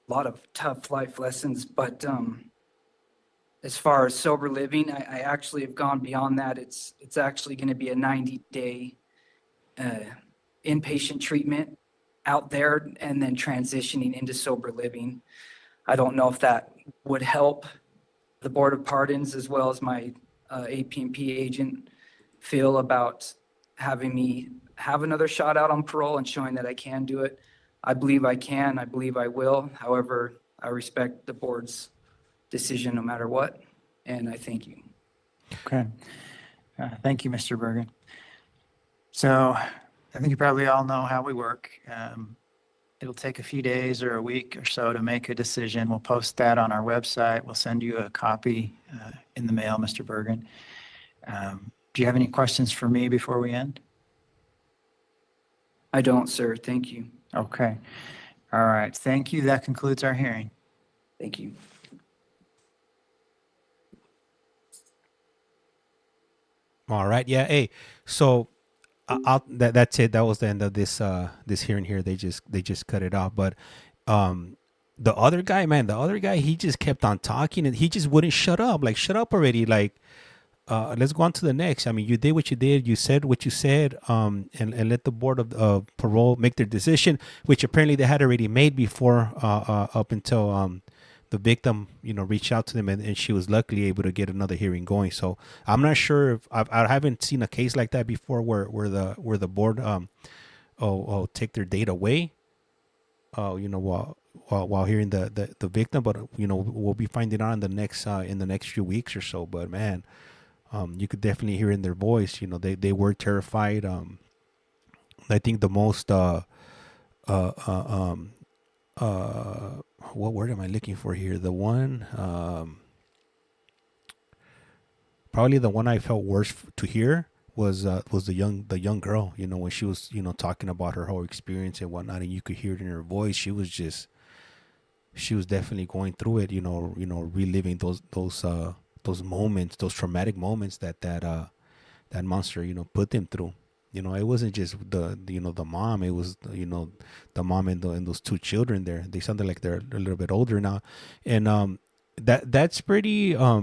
A lot of tough life lessons, but as far as sober living, I actually have gone beyond that. It's actually going to be a 90-day inpatient treatment out there and then transitioning into sober living. I don't know if that would help the Board of Pardons as well as my AP&P agent feel about having me have another shot out on parole and showing that I can do it. I believe I can. I believe I will. However, I respect the board's decision no matter what, and I thank you. Okay. Thank you, Mr. Bergen. So I think you probably all know how we work. It'll take a few days or a week or so to make a decision. We'll post that on our website. We'll send you a copy in the mail, Mr. Bergen. Do you have any questions for me before we end? I don't, sir. Thank you. Okay. All right. Thank you. That concludes our hearing. Thank you. All right. Yeah. Hey. So, that's it. That was the end of this hearing here. They just cut it off. But, the other guy, man, he just kept on talking and he just wouldn't shut up. Like, shut up already. Like, let's go on to the next. I mean, you did what you did. You said what you said. And let the board of parole make their decision, which apparently they had already made before, up until the victim, reached out to them, and she was luckily able to get another hearing going. So I'm not sure if I haven't seen a case like that before, where the board take their date away, while hearing the victim. But we'll be finding out in the next few weeks or so. But man, you could definitely hear in their voice, they were terrified. I think the most what word am I looking for here? The one, probably the one I felt worse to hear was the young girl. When she was talking about her whole experience and whatnot, and you could hear it in her voice. She was definitely going through it. Reliving those moments, those traumatic moments that monster put them through. It wasn't just the mom. It was the mom and those two children there. They sounded like they're a little bit older now, and that's pretty I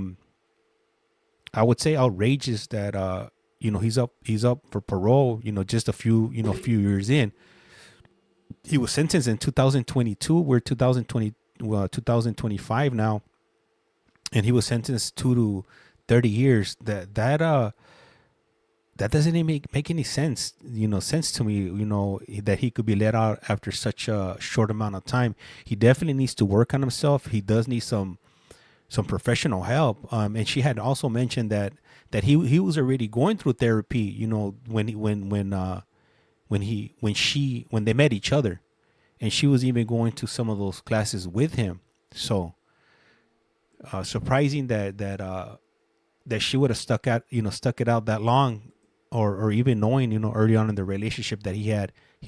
would say outrageous that he's up for parole. Just a few years in. He was sentenced in 2022. We're 2025 now, and he was sentenced 2 to 30 years. That doesn't even make any sense, sense to me, that he could be let out after such a short amount of time. He definitely needs to work on himself. He does need some professional help. And she had also mentioned that he was already going through therapy, when they met each other, and she was even going to some of those classes with him. So, surprising that she would have stuck it out that long, or even knowing, early on in the relationship that he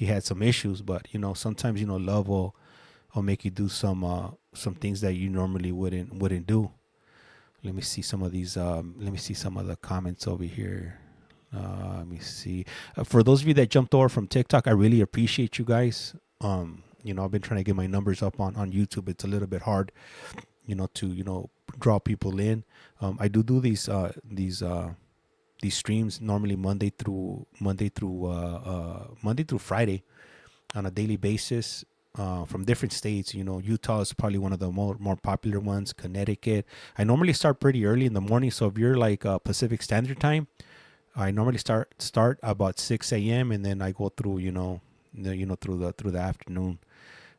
had some issues. But, sometimes, love will make you do some things that you normally wouldn't do. Let me see some of these. Let me see some of the comments over here. Let me see. For those of you that jumped over from TikTok, I really appreciate you guys. I've been trying to get my numbers up on YouTube. It's a little bit hard, to draw people in. I do these streams normally Monday through Friday on a daily basis. from different states. Utah is probably one of the more popular ones. Connecticut. I normally start pretty early in the morning, so if you're like Pacific Standard Time, I normally start about 6 a.m. and then I go through through the afternoon.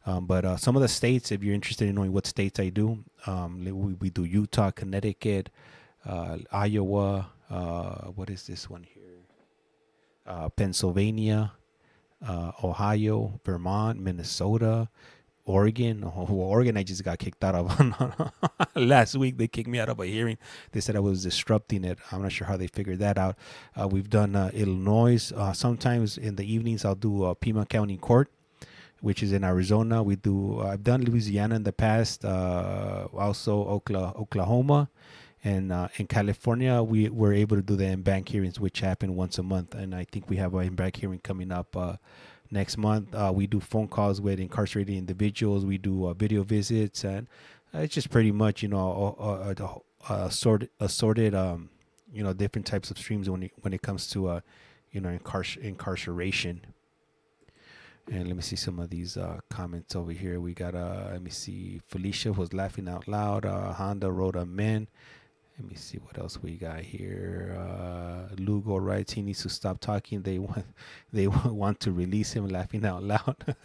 But some of the states, if you're interested in knowing what states I do, we do Utah, Connecticut, Iowa. What is this one here? Pennsylvania, Ohio, Vermont, Minnesota, Oregon. Oregon, I just got kicked out of last week. They kicked me out of a hearing. They said I was disrupting it. I'm not sure how they figured that out. We've done Illinois. Sometimes in the evenings, I'll do Pima County Court, which is in Arizona. I've done Louisiana in the past. Also Oklahoma. And in California, we were able to do the in-bank hearings, which happen once a month. And I think we have an in-bank hearing coming up next month. We do phone calls with incarcerated individuals. We do video visits. And it's just pretty much, assorted, different types of streams when it comes to, incarceration. And let me see some of these comments over here. We got, let me see, Felicia was laughing out loud. Honda wrote amen. Let me see what else we got here. Lugo writes he needs to stop talking. They want to release him, laughing out loud.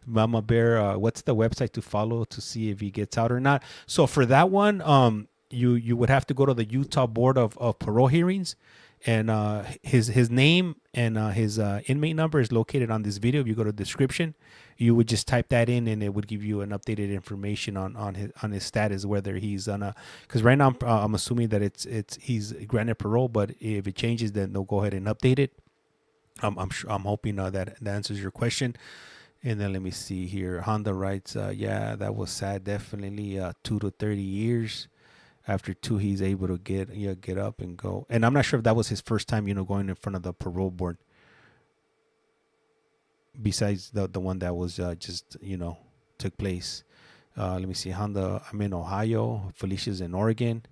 Mama Bear, what's the website to follow to see if he gets out or not? So for that one, you would have to go to the Utah Board of Parole Hearings, and his name and his inmate number is located on this video. If you go to the description, you would just type that in, and it would give you an updated information on his status, whether he's on because right now I'm assuming that he's granted parole, but if it changes, then they'll go ahead and update it. I'm hoping that answers your question. And then let me see here. Honda writes, yeah, that was sad. Definitely 2 to 30 years. After 2, he's able to get up and go. And I'm not sure if that was his first time, going in front of the parole board. Besides the one that was just, took place. Let me see. Honda, I'm in Ohio. Felicia's in Oregon.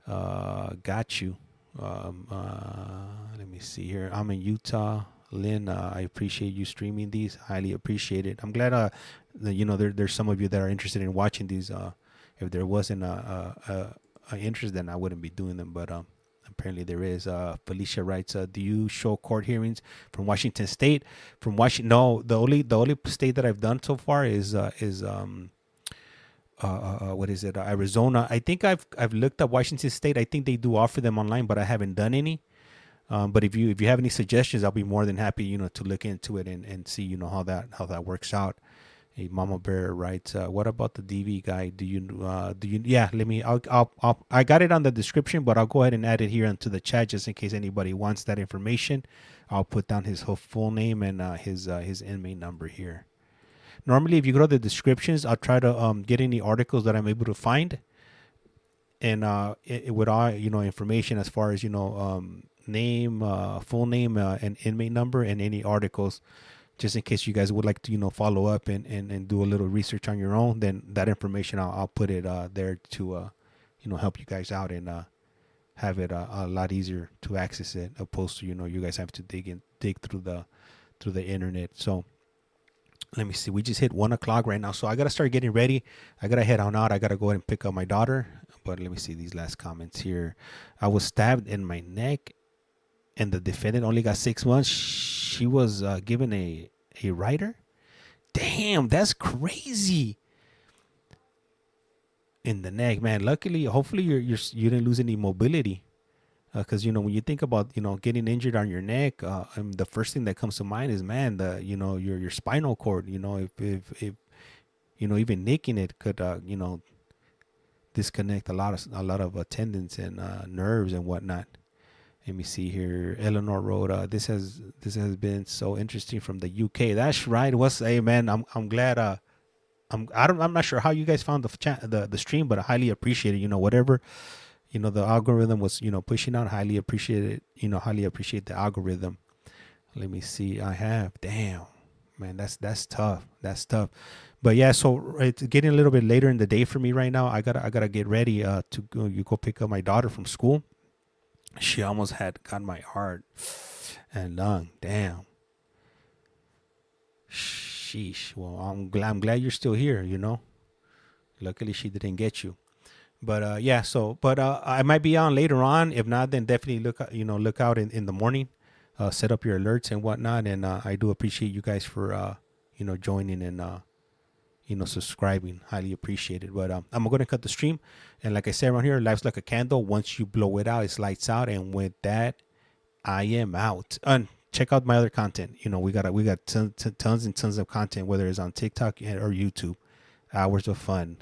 Got you. Let me see here. I'm in Utah. Lynn, I appreciate you streaming these. Highly appreciate it. I'm glad, there's some of you that are interested in watching these. If there wasn't a interest, then I wouldn't be doing them. But apparently there is. Felicia writes, do you show court hearings from Washington State? From Washington? No, the only state that I've done so far is what is it? Arizona. I think I've looked at Washington State. I think they do offer them online, but I haven't done any. But if you have any suggestions, I'll be more than happy, to look into it and see, how that works out. Hey, Mama Bear writes, what about the DV guy? Do you? Yeah, let me. I got it on the description, but I'll go ahead and add it here into the chat just in case anybody wants that information. I'll put down his whole full name and his inmate number here. Normally, if you go to the descriptions, I'll try to get any articles that I'm able to find, and it with all information as far as name, full name, and inmate number, and any articles, just in case you guys would like to follow up and do a little research on your own. Then that information I'll put it there to help you guys out and have it a lot easier to access it, opposed to you guys have to dig through the internet. So let me see, we just hit 1 o'clock right now, so I gotta start getting ready. I gotta head on out. I gotta go ahead and pick up my daughter. But let me see these last comments here. I was stabbed in my neck and the defendant only got 6 months. She was given a rider. Damn, that's crazy. In the neck, man. Luckily, hopefully you didn't lose any mobility, because when you think about getting injured on your neck, the first thing that comes to mind is, man, your spinal cord. If even nicking it could disconnect a lot of tendons and nerves and whatnot. Let me see here. Eleanor wrote, this has been so interesting from the UK. That's right. Hey man, I'm glad. I'm not sure how you guys found the stream, but I highly appreciate it. Whatever, the algorithm was pushing out. Highly appreciate it. Highly appreciate the algorithm. Let me see. Damn, man, that's tough. That's tough. But yeah, so it's getting a little bit later in the day for me right now. I gotta get ready to go pick up my daughter from school. She almost had got my heart and lung. Damn. Sheesh. Well, I'm glad you're still here. You know, luckily she didn't get you. But yeah. So, but I might be on later on. If not, then definitely look out in the morning. Set up your alerts and whatnot. And I do appreciate you guys for joining and subscribing. Highly appreciated. But I'm going to cut the stream. And like I said around here, life's like a candle. Once you blow it out, it's lights out. And with that, I am out. And check out my other content. We got tons and tons of content, whether it's on TikTok or YouTube. Hours of fun.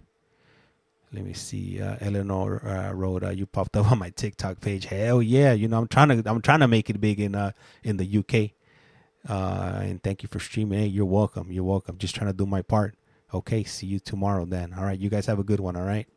Let me see. Eleanor wrote, "You popped up on my TikTok page." Hell yeah! I'm trying to make it big in the UK. And thank you for streaming. Hey, you're welcome. You're welcome. Just trying to do my part. Okay. See you tomorrow then. All right. You guys have a good one. All right.